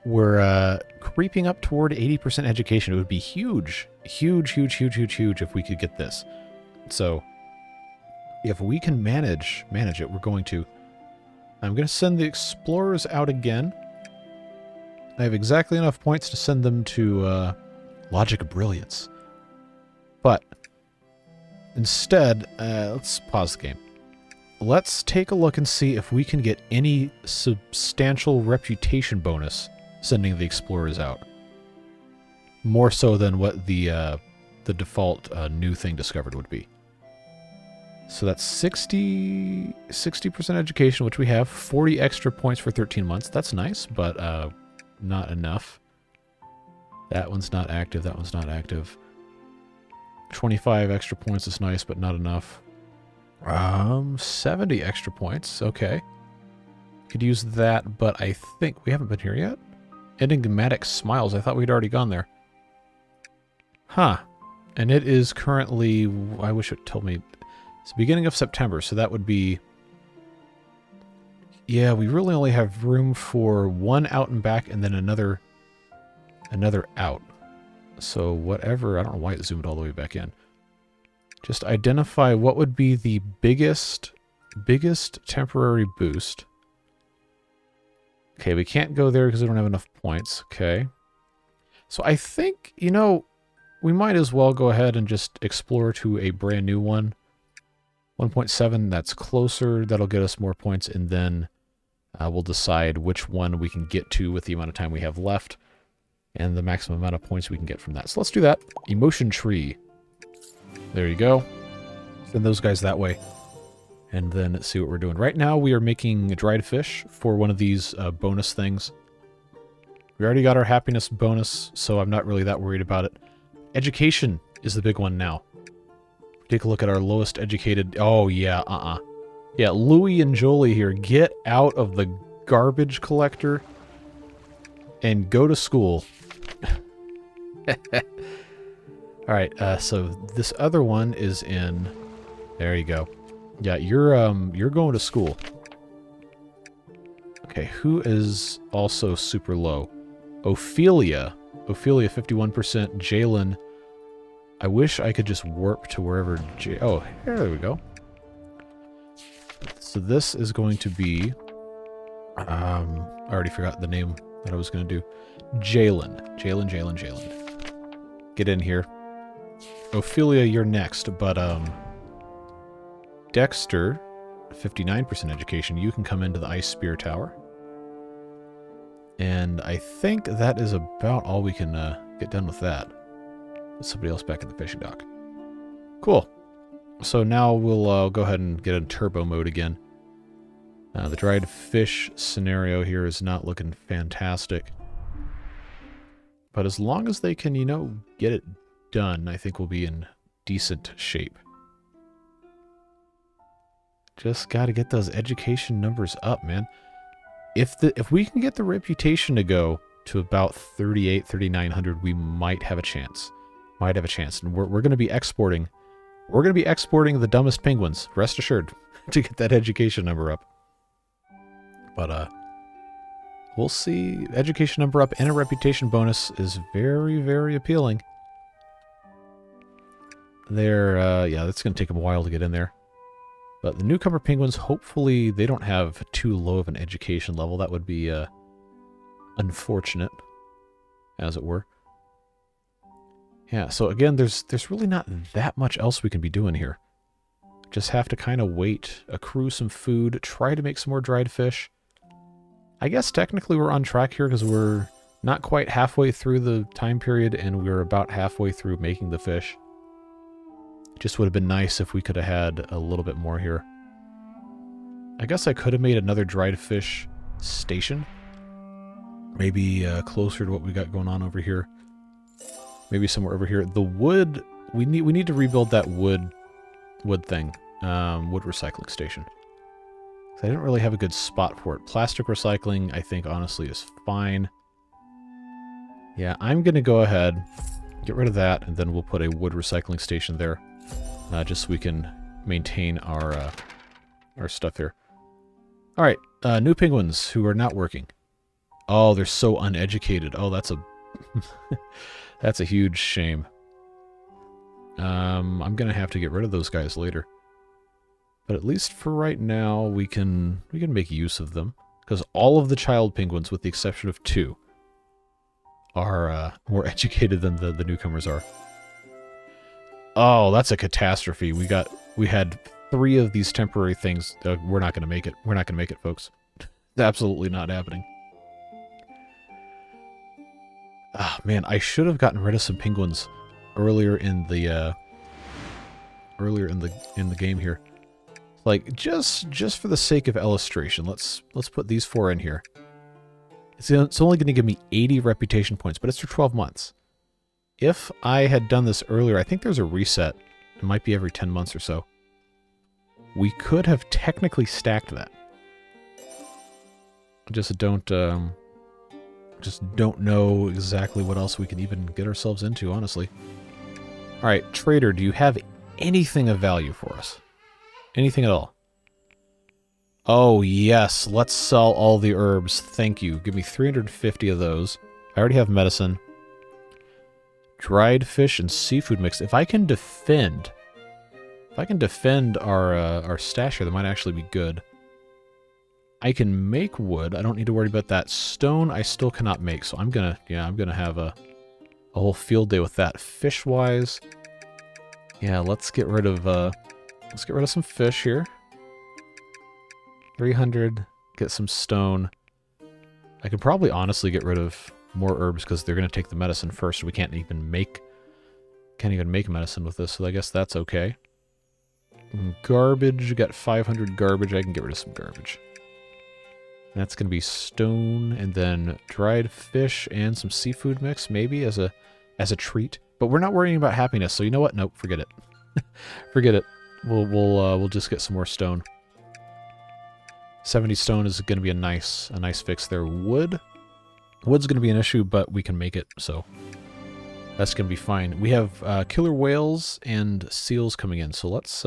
we're creeping up toward 80% education. It would be huge, huge, huge, huge, huge, huge if we could get this. So if we can manage it, we're going to. I'm going to send the explorers out again. I have exactly enough points to send them to Logic of Brilliance. But instead, let's pause the game. Let's take a look and see if we can get any substantial reputation bonus sending the explorers out. More so than what the default new thing discovered would be. So that's 60% education, which we have. 40 extra points for 13 months. That's nice, but not enough. That one's not active. That one's not active. 25 extra points is nice, but not enough. 70 extra points. Okay. Could use that, but I think we haven't been here yet. Enigmatic Smiles. I thought we'd already gone there. Huh. And it is currently... I wish it told me... It's the beginning of September, so that would be... Yeah, we really only have room for one out and back and then another out. So whatever, I don't know why it zoomed all the way back in. Just identify what would be the biggest temporary boost. Okay, we can't go there because we don't have enough points. Okay. So I think, you know, we might as well go ahead and just explore to a brand new one. 1.7, that's closer. That'll get us more points, and then we'll decide which one we can get to with the amount of time we have left and the maximum amount of points we can get from that. So let's do that. Emotion Tree. There you go. Send those guys that way. And then let's see what we're doing. Right now we are making dried fish for one of these bonus things. We already got our happiness bonus, so I'm not really that worried about it. Education is the big one now. Take a look at our lowest educated... Oh, yeah, Yeah, Louie and Jolie here. Get out of the garbage collector and go to school. Alright, so this other one is in... There you go. Yeah, you're going to school. Okay, who is also super low? Ophelia. Ophelia, 51%. Jalen... I wish I could just warp to wherever oh, there we go. So this is going to be... I already forgot the name that I was going to do. Jalen. Get in here. Ophelia, you're next, but Dexter, 59% education. You can come into the Ice Spear Tower. And I think that is about all we can get done with that. Somebody else back in the fishing dock. Cool. So now we'll go ahead and get in turbo mode again. The dried fish scenario here is not looking fantastic. But as long as they can, you know, get it done, I think we'll be in decent shape. Just got to get those education numbers up, man. If we can get the reputation to go to about 3,900, we might have a chance. And we're going to be exporting. We're going to be exporting the dumbest penguins, rest assured, to get that education number up. But we'll see. Education number up and a reputation bonus is very, very appealing. There, yeah, that's going to take them a while to get in there. But the newcomer penguins, hopefully they don't have too low of an education level. That would be unfortunate, as it were. Yeah, so again, there's really not that much else we can be doing here. Just have to kind of wait, accrue some food, try to make some more dried fish. I guess technically we're on track here because we're not quite halfway through the time period and we're about halfway through making the fish. Just would have been nice if we could have had a little bit more here. I guess I could have made another dried fish station. Maybe closer to what we got going on over here. Maybe somewhere over here. The wood, we need to rebuild that wood thing. Wood recycling station. I didn't really have a good spot for it. Plastic recycling, I think, honestly, is fine. Yeah, I'm going to go ahead, get rid of that, and then we'll put a wood recycling station there. Just so we can maintain our stuff here. Alright, new penguins who are not working. Oh, they're so uneducated. Oh, that's a... that's a huge shame. I'm going to have to get rid of those guys later. But at least for right now, we can make use of them. Because all of the child penguins, with the exception of 2, are more educated than the newcomers are. Oh, that's a catastrophe. We had 3 of these temporary things. We're not going to make it. We're not going to make it, folks. It's absolutely not happening. Ah, man, I should have gotten rid of some penguins earlier in the game here. Like, just for the sake of illustration, let's put these 4 in here. It's only going to give me 80 reputation points, but it's for 12 months. If I had done this earlier, I think there's a reset. It might be every 10 months or so. We could have technically stacked that. Just don't know exactly what else we can even get ourselves into, honestly. Alright, trader, do you have anything of value for us? Anything at all? Oh, yes. Let's sell all the herbs. Thank you. Give me 350 of those. I already have medicine. Dried fish and seafood mix. If I can defend our stash here, that might actually be good. I can make wood. I don't need to worry about that. Stone I still cannot make, so I'm gonna have a whole field day with that. Fish-wise, yeah, let's get rid of some fish here. 300. Get some stone. I could probably honestly get rid of more herbs because they're gonna take the medicine first. So we can't even make medicine with this. So I guess that's okay. Garbage. Got 500 garbage. I can get rid of some garbage. That's going to be stone, and then dried fish and some seafood mix, maybe, as a treat. But we're not worrying about happiness, so you know what? Nope, forget it. Forget it. We'll just get some more stone. 70 stone is going to be a nice fix there. Wood's going to be an issue, but we can make it, so that's going to be fine. We have killer whales and seals coming in, so let's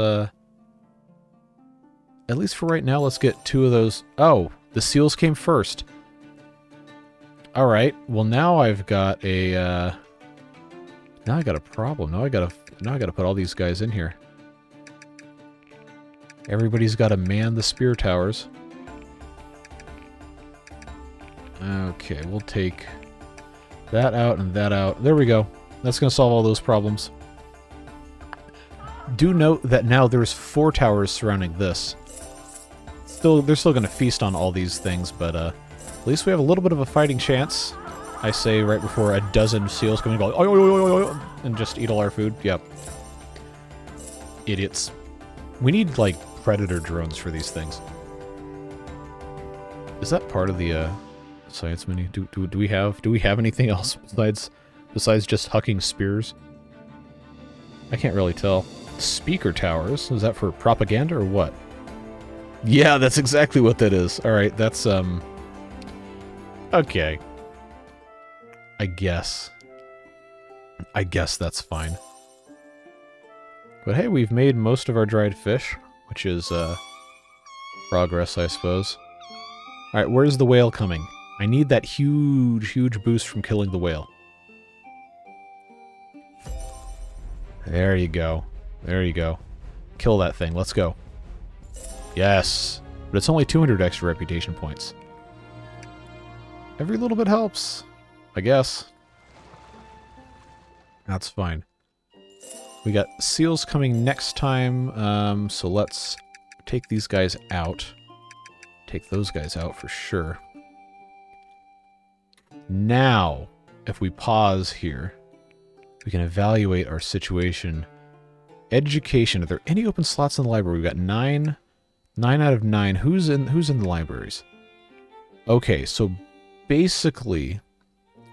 at least for right now, let's get 2 of those. Oh, the seals came first. All right. Well, now I've got a now I got a problem. Now I got to put all these guys in here. Everybody's got to man the spear towers. Okay, we'll take that out and that out. There we go. That's going to solve all those problems. Do note that now there's 4 towers surrounding this. They're still going to feast on all these things, but at least we have a little bit of a fighting chance. I say right before a dozen seals come in and go, and just eat all our food. Yep. Idiots. We need, like, predator drones for these things. Is that part of the science menu? Do we have anything else besides just hucking spears? I can't really tell. Speaker towers? Is that for propaganda or what? Yeah, that's exactly what that is. Alright, that's, okay. I guess that's fine. But hey, we've made most of our dried fish, which is, progress, I suppose. Alright, where's the whale coming? I need that huge boost from killing the whale. There you go. There you go. Kill that thing. Let's go. Yes. But it's only 200 extra reputation points. Every little bit helps, I guess. That's fine. We got seals coming next time, so let's take these guys out. Take those guys out for sure. Now, if we pause here, we can evaluate our situation. Education. Are there any open slots in the library? We've got 9 out of 9. Who's in the libraries? Okay, so basically,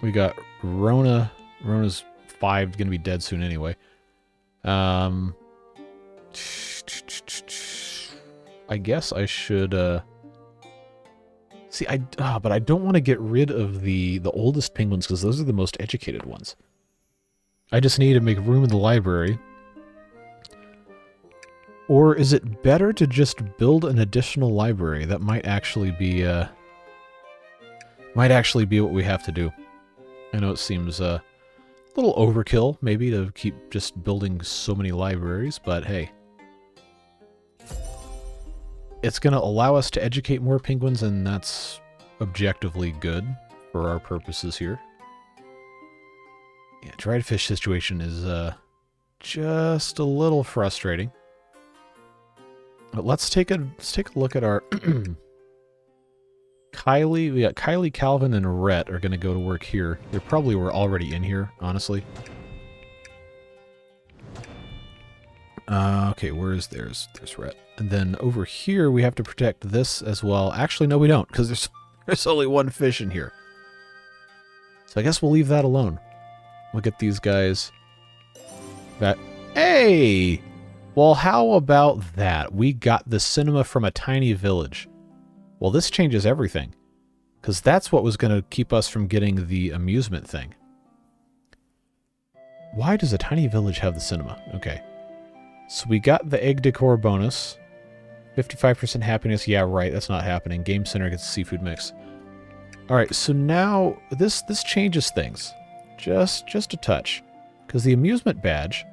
we got Rona. Rona's 5, gonna be dead soon anyway. I guess I should see. But I don't want to get rid of the oldest penguins because those are the most educated ones. I just need to make room in the library. Or is it better to just build an additional library? That might actually be what we have to do. I know it seems a little overkill, maybe, to keep just building so many libraries, but hey. It's going to allow us to educate more penguins, and that's objectively good for our purposes here. Yeah, dried fish situation is just a little frustrating. But let's take a look at our Kylie. We got Kylie, Calvin, and Rhett are going to go to work here. They probably were already in here, honestly. Okay, where's there's Rhett. And then over here we have to protect this as well. Actually, no, we don't, because there's only one fish in here. So I guess we'll leave that alone. Look at these guys. Hey! Well, how about that? We got the cinema from a tiny village. Well, this changes everything. Because that's what was going to keep us from getting the amusement thing. Why does a tiny village have the cinema? Okay. So we got the egg decor bonus. 55% happiness. Yeah, right. That's not happening. Game Center gets a seafood mix. Alright, so now this changes things. Just a touch. Because the amusement badge...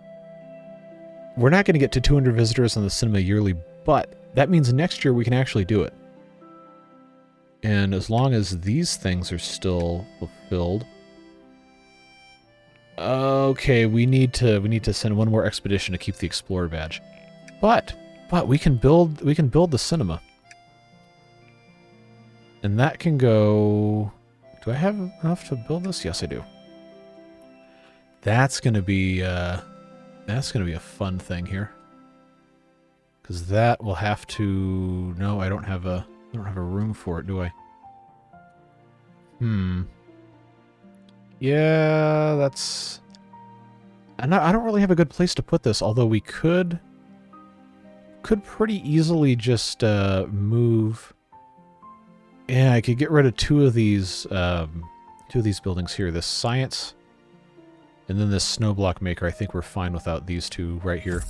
We're not going to get to 200 visitors on the cinema yearly, but that means next year we can actually do it. And as long as these things are still fulfilled... Okay, we need to send one more expedition to keep the Explorer badge. But we can build the cinema. And that can go... Do I have enough to build this? Yes, I do. That's going to be a fun thing here. Because that will have to... No, I don't have a room for it, do I? Yeah, that's... I don't really have a good place to put this, although we could pretty easily just move... Yeah, I could get rid of two of these buildings here. This science... And then this snow block maker. I think we're fine without these two right here.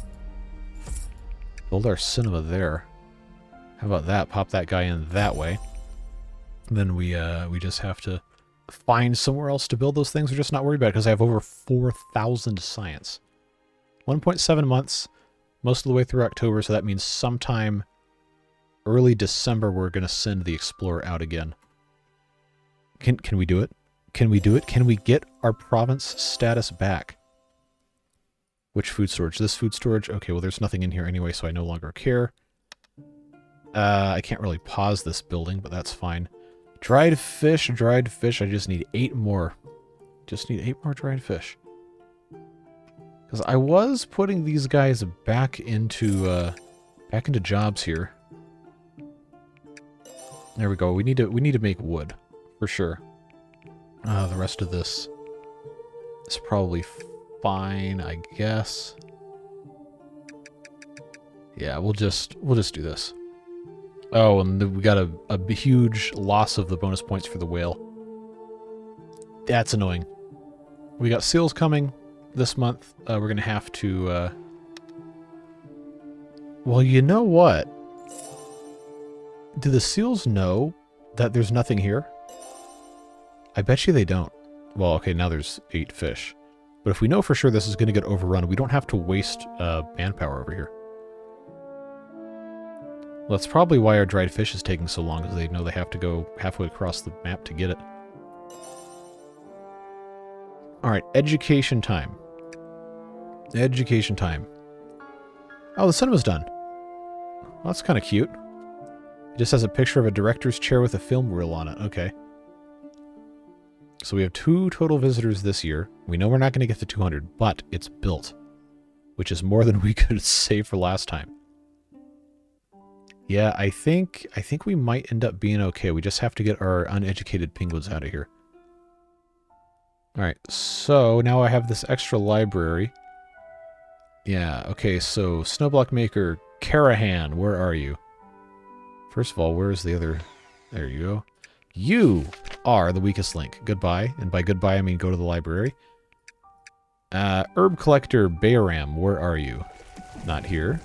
Build our cinema there. How about that? Pop that guy in that way. And then we just have to find somewhere else to build those things. We're just not worried about it because I have over 4,000 science. 1.7 months, most of the way through October, so that means sometime early December we're going to send the Explorer out again. Can we do it? Can we do it? Can we get our province status back? Which food storage? This food storage? Okay, well there's nothing in here anyway, so I no longer care. I can't really pause this building, but that's fine. Dried fish. I just need 8 more. Just need 8 more dried fish. Because I was putting these guys back into jobs here. There we go. We need to make wood for sure. The rest of this is probably fine, I guess. Yeah, we'll just do this. Oh, and we got a huge loss of the bonus points for the whale. That's annoying. We got seals coming this month. We're gonna have to. Well, you know what? Do the seals know that there's nothing here? I bet you they don't. Well, okay, now there's 8 fish. But if we know for sure this is going to get overrun, we don't have to waste manpower over here. Well, that's probably why our dried fish is taking so long, because they know they have to go halfway across the map to get it. Alright, education time. Education time. Oh, the cinema's done. Well, that's kind of cute. It just has a picture of a director's chair with a film reel on it. Okay. So we have 2 total visitors this year. We know we're not going to get to 200, but it's built, which is more than we could save for last time. Yeah, I think we might end up being okay. We just have to get our uneducated penguins out of here. Alright, so now I have this extra library. Yeah, okay, so Snowblock Maker, Carahan, where are you? First of all, where's the other... There you go. You are the weakest link. Goodbye. And by goodbye, I mean go to the library. Herb Collector, Bayram, where are you? Not here.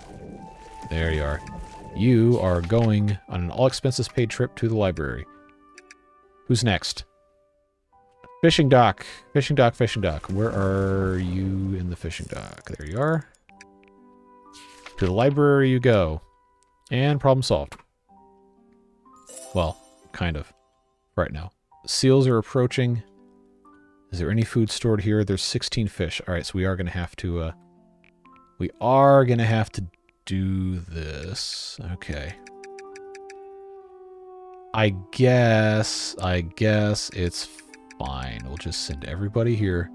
There you are. You are going on an all-expenses-paid trip to the library. Who's next? Fishing dock. Fishing dock, fishing dock. Where are you in the fishing dock? There you are. To the library you go. And problem solved. Well, kind of. Right now. Seals are approaching. Is there any food stored here? There's 16 fish. Alright, so we are going to have to, do this. Okay. I guess it's fine. We'll just send everybody here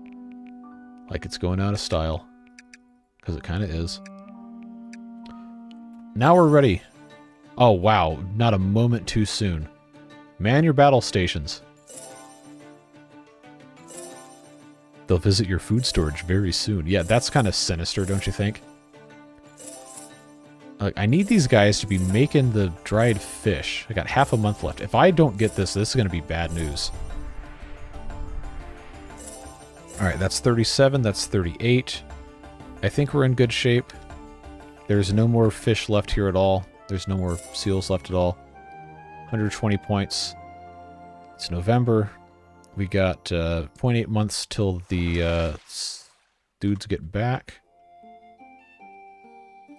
like it's going out of style. Because it kind of is. Now we're ready. Oh, wow. Not a moment too soon. Man your battle stations. They'll visit your food storage very soon. Yeah, that's kind of sinister, don't you think? I need these guys to be making the dried fish. I got half a month left. If I don't get this, this is going to be bad news. Alright, that's 37. That's 38. I think we're in good shape. There's no more fish left here at all. There's no more seals left at all. 120 points. It's November. We got 0.8 months till the dudes get back.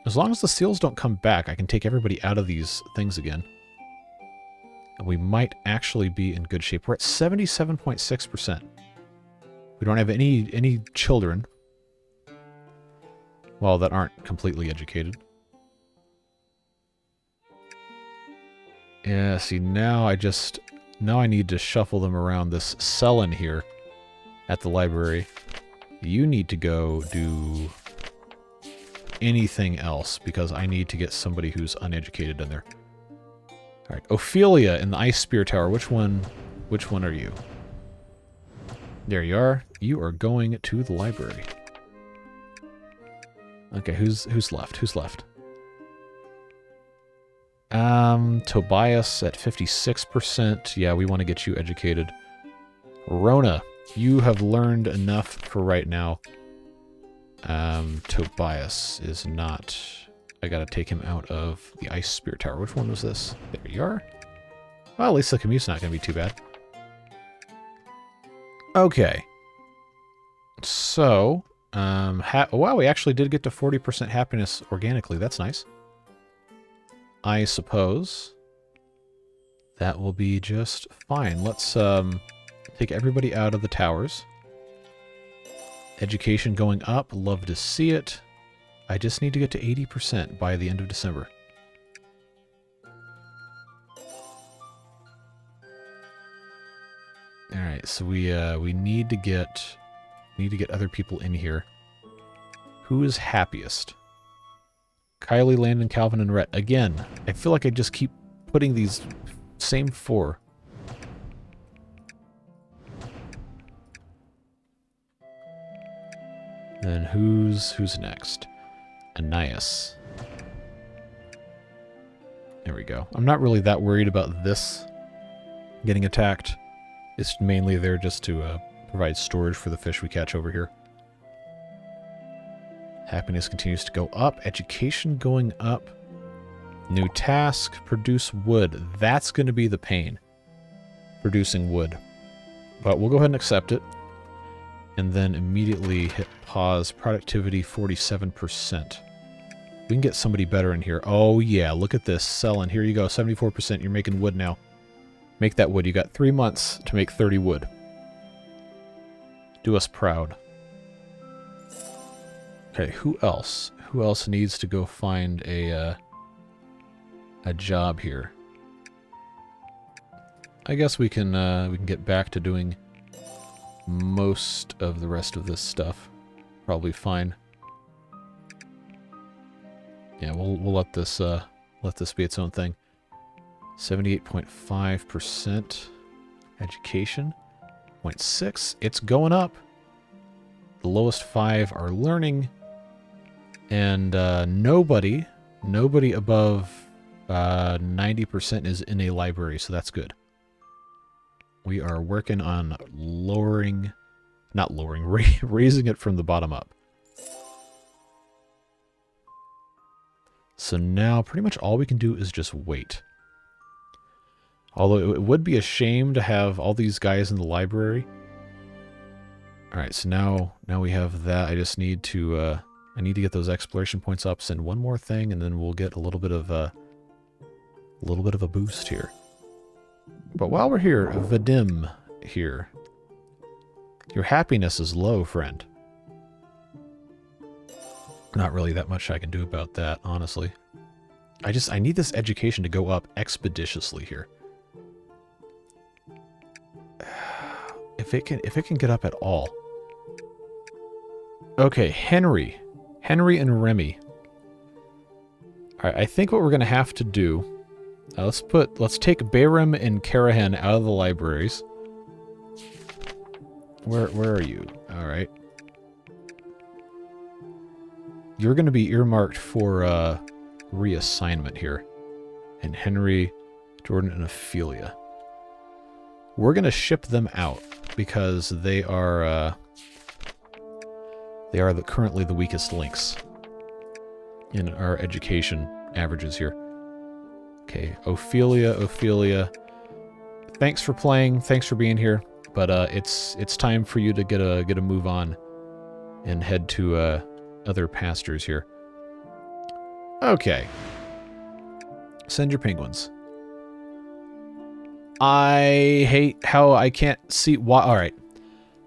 As long as the seals don't come back, I can take everybody out of these things again. And we might actually be in good shape. We're at 77.6%. We don't have any children. Well, that aren't completely educated. Yeah, see, now I need to shuffle them around this cell in here at the library. You need to go do anything else, because I need to get somebody who's uneducated in there. Alright, Ophelia in the Ice Spear Tower. Which one are you? There you are. You are going to the library. Okay, who's left? Who's left? Tobias at 56%. Yeah, we want to get you educated. Rona, you have learned enough for right now. Tobias is not... I gotta take him out of the Ice Spear Tower. Which one was this? There you are. Well, at least the commute's not gonna be too bad. Okay. So, wow, we actually did get to 40% happiness organically. That's nice. I suppose that will be just fine. Let's take everybody out of the towers. Education going up. Love to see it. I just need to get to 80% by the end of December. Alright, so we need to get other people in here. Who is happiest? Kylie, Landon, Calvin, and Rhett. Again, I feel like I just keep putting these same 4. Then who's next? Ananias. There we go. I'm not really that worried about this getting attacked. It's mainly there just to provide storage for the fish we catch over here. Happiness continues to go up. Education going up. New task, produce wood. That's going to be the pain. Producing wood. But we'll go ahead and accept it. And then immediately hit pause. Productivity 47%. We can get somebody better in here. Oh, yeah, look at this. Selling. Here you go. 74%. You're making wood now. Make that wood. You got 3 months to make 30 wood. Do us proud. Okay, who else? Who else needs to go find a job here? I guess we can get back to doing most of the rest of this stuff. Probably fine. Yeah, we'll let this be its own thing. 78.5% education. 0.6. It's going up. The lowest 5 are learning, and nobody above 90% is in a library, so that's good. We are working on raising it from the bottom up. So now pretty much all we can do is just wait. Although it would be a shame to have all these guys in the library. Alright, so now we have that. I just need to I need to get those exploration points up, send one more thing, and then we'll get a little bit of a boost here. But while we're here, Vadim here. Your happiness is low, friend. Not really that much I can do about that, honestly. I need this education to go up expeditiously here. If it can get up at all. Okay, Henry and Remy. Alright, I think what we're gonna have to do, let's take Bayram and Karahan out of the libraries. Where are you? Alright. You're gonna be earmarked for reassignment here. And Henry, Jordan, and Ophelia. We're gonna ship them out because they are currently the weakest links in our education averages here. Okay, Ophelia. Thanks for playing. Thanks for being here. But it's time for you to get a move on and head to other pastures here. Okay. Send your penguins. I hate how I can't see why. All right.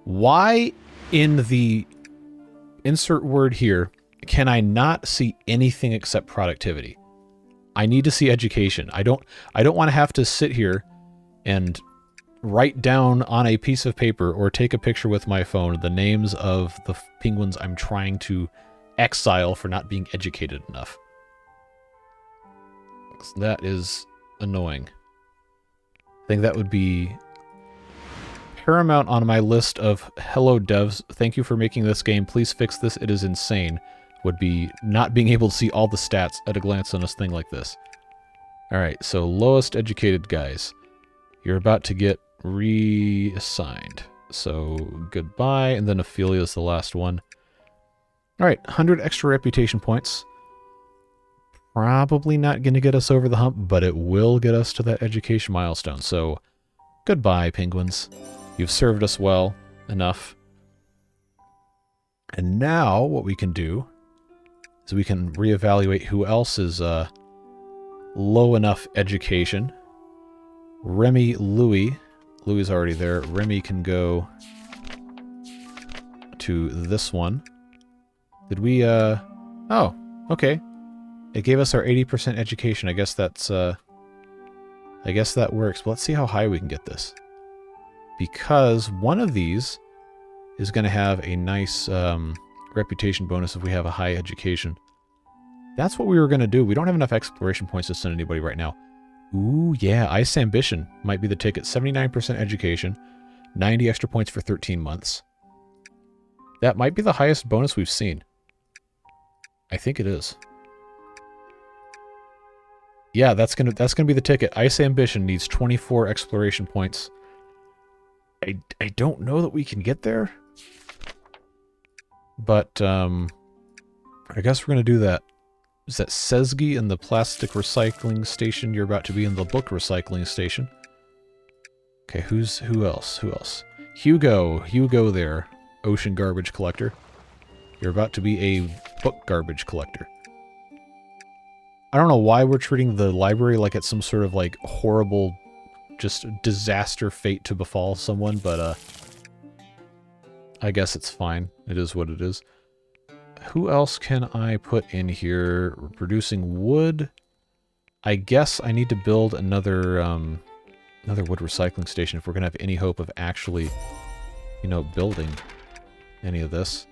Why in the insert word here can I not see anything except productivity? I need to see education. I don't want to have to sit here and write down on a piece of paper or take a picture with my phone the names of the penguins I'm trying to exile for not being educated enough. That is annoying. I think that would be paramount on my list of hello devs, thank you for making this game, please fix this, it is insane, would be not being able to see all the stats at a glance on this thing like this. Alright, so lowest educated guys. You're about to get reassigned. So goodbye, and then Ophelia's the last one. Alright, 100 extra reputation points. Probably not going to get us over the hump, but it will get us to that education milestone. So goodbye, penguins. You've served us well enough. And now what we can do is we can reevaluate who else is low enough education. Remy, Louis. Louis is already there. Remy can go to this one. Did we, oh, okay. It gave us our 80% education. I guess that's, I guess that works. But let's see how high we can get this. Because one of these is going to have a nice reputation bonus if we have a high education. That's what we were going to do. We don't have enough exploration points to send anybody right now. Ooh, yeah, Ice Ambition might be the ticket. 79% education, 90 extra points for 13 months. That might be the highest bonus we've seen. I think it is. Yeah, that's gonna be the ticket. Ice Ambition needs 24 exploration points. I don't know that we can get there, but I guess we're gonna do that. Is that Sezgi in the plastic recycling station? You're about to be in the book recycling station. Okay, who else? Hugo there, ocean garbage collector. You're about to be a book garbage collector. I don't know why we're treating the library like it's some sort of like horrible, just disaster fate to befall someone, but I guess it's fine. It is what it is. Who else can I put in here? We're producing wood. I guess I need to build another wood recycling station if we're gonna have any hope of actually, you know, building any of this.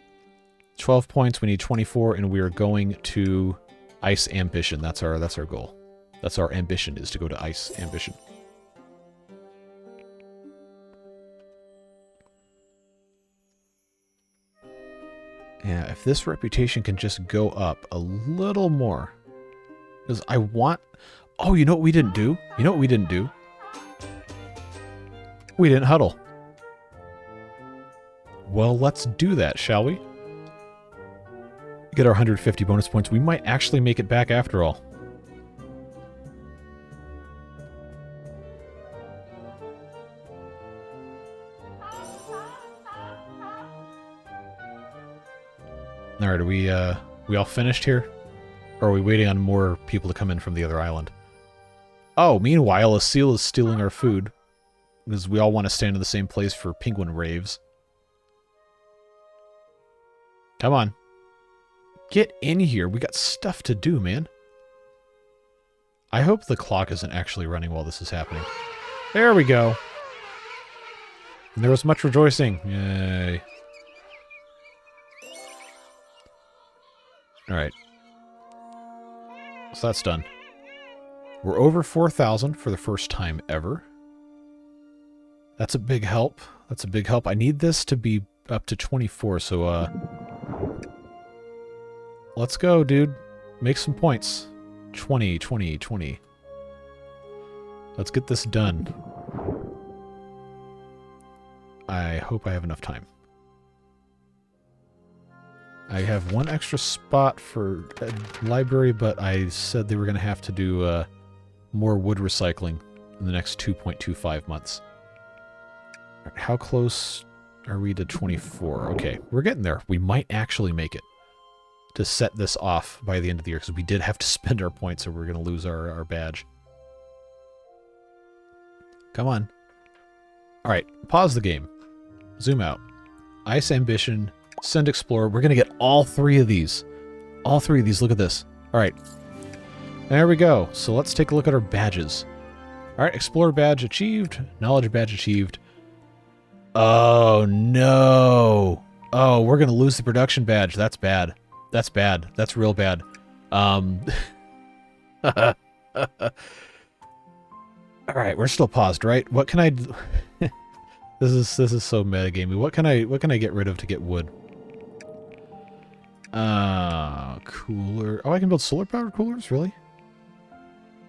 12 points. We need 24, and we are going to Ice Ambition. That's our goal. That's our ambition, is to go to Ice Ambition. Yeah, if this reputation can just go up a little more. Because I want... Oh, you know what we didn't do? You know what we didn't do? We didn't huddle. Well, let's do that, shall we? Get our 150 bonus points. We might actually make it back after all. Alright, are we all finished here? Or are we waiting on more people to come in from the other island? Oh, meanwhile, a seal is stealing our food. Because we all want to stand in the same place for penguin raves. Come on. Get in here. We got stuff to do, man. I hope the clock isn't actually running while this is happening. There we go. And there was much rejoicing. Yay. Alright. So that's done. We're over 4,000 for the first time ever. That's a big help. That's a big help. I need this to be up to 24, so, let's go, dude. Make some points. 20, 20, 20. Let's get this done. I hope I have enough time. I have one extra spot for a library, but I said they were going to have to do more wood recycling in the next 2.25 months. Right, how close are we to 24? Okay, we're getting there. We might actually make it to set this off by the end of the year, because we did have to spend our points, so we're going to lose our badge. Come on. Alright, pause the game. Zoom out. Ice Ambition, Send Explorer. We're going to get all three of these. All three of these. Look at this. Alright. There we go. So let's take a look at our badges. Alright, Explorer badge achieved. Knowledge badge achieved. Oh, no. Oh, we're going to lose the production badge. That's bad. That's bad. That's real bad. Alright, we're still paused, right? What can I do? This is so metagamey. What can I get rid of to get wood? Cooler. Oh, I can build solar powered coolers, really?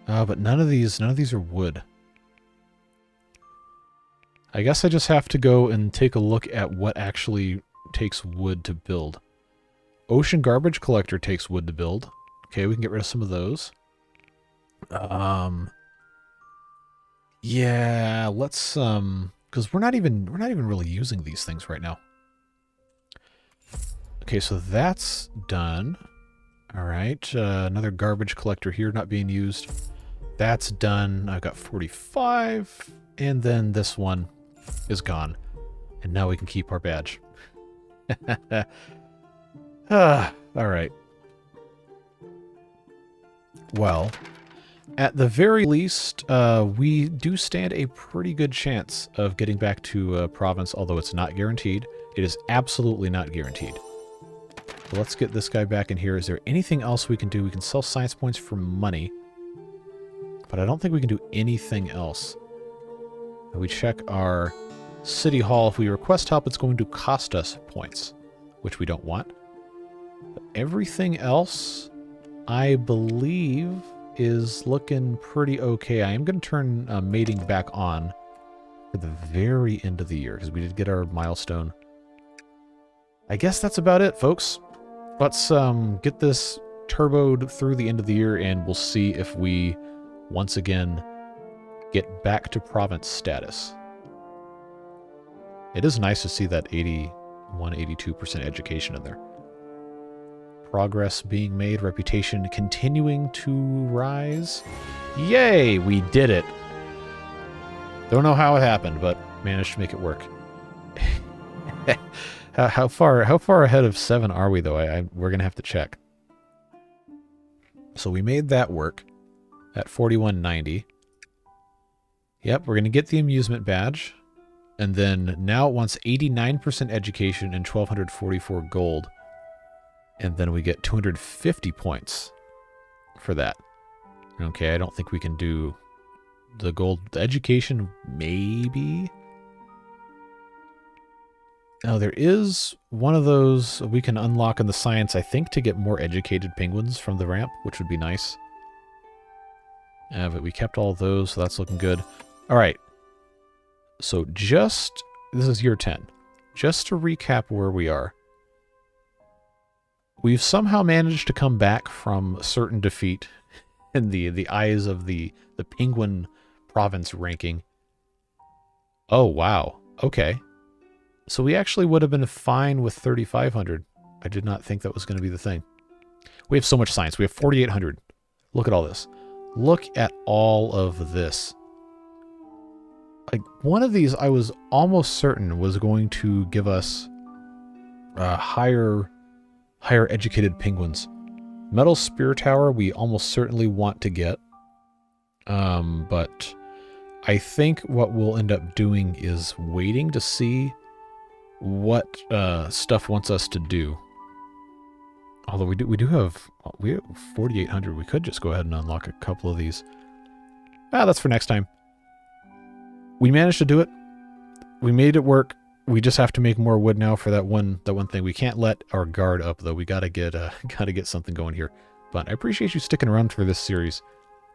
But none of these are wood. I guess I just have to go and take a look at what actually takes wood to build. Ocean garbage collector takes wood to build. Okay, we can get rid of some of those. Yeah, let's because we're not even really using these things right now. Okay, so that's done. All right, another garbage collector here not being used. That's done. I've got 45, and then this one is gone, and now we can keep our badge. All right. Well, at the very least, we do stand a pretty good chance of getting back to province, although it's not guaranteed. It is absolutely not guaranteed. So let's get this guy back in here. Is there anything else we can do? We can sell science points for money, but I don't think we can do anything else. We check our city hall. If we request help, it's going to cost us points, which we don't want. But everything else, I believe, is looking pretty okay. I am going to turn mating back on for the very end of the year, because we did get our milestone. I guess that's about it, folks. Let's get this turboed through the end of the year, and we'll see if we once again get back to province status. It is nice to see that 81, 82% education in there. Progress being made. Reputation continuing to rise. Yay! We did it. Don't know how it happened, but managed to make it work. How far ahead of 7 are we, though? We're going to have to check. So we made that work at 4190. Yep, we're going to get the amusement badge. And then now it wants 89% education and 1,244 gold. And then we get 250 points for that. Okay, I don't think we can do the gold. The education, maybe? Now, there is one of those we can unlock in the science, I think, to get more educated penguins from the ramp, which would be nice. But we kept all those, so that's looking good. All right. So this is year 10. Just to recap where we are. We've somehow managed to come back from certain defeat in the eyes of the penguin province ranking. Oh, wow. Okay. So we actually would have been fine with 3,500. I did not think that was going to be the thing. We have so much science. We have 4,800. Look at all this. Look at all of this. Like, one of these I was almost certain was going to give us higher educated penguins. Metal Spear Tower we almost certainly want to get. But I think what we'll end up doing is waiting to see what stuff wants us to do. Although we have 4,800. We could just go ahead and unlock a couple of these. That's for next time. We managed to do it. We made it work. We just have to make more wood now for that one thing. We can't let our guard up though. We gotta get something going here. But I appreciate you sticking around for this series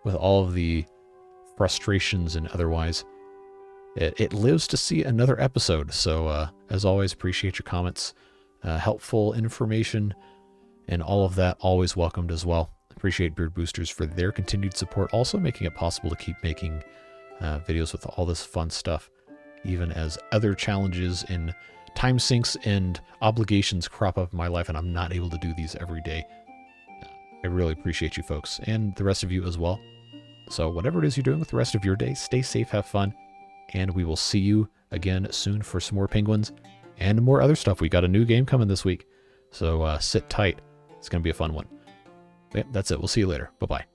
with all of the frustrations and otherwise. It lives to see another episode. So as always, appreciate your comments, helpful information, and all of that always welcomed as well. Appreciate Beard Boosters for their continued support, also making it possible to keep making videos with all this fun stuff, even as other challenges and time sinks and obligations crop up in my life and I'm not able to do these every day. I really appreciate you folks and the rest of you as well. So whatever it is you're doing with the rest of your day, stay safe, have fun, and we will see you again soon for some more penguins and more other stuff. We got a new game coming this week, so sit tight. It's going to be a fun one. Yep, that's it. We'll see you later. Bye-bye.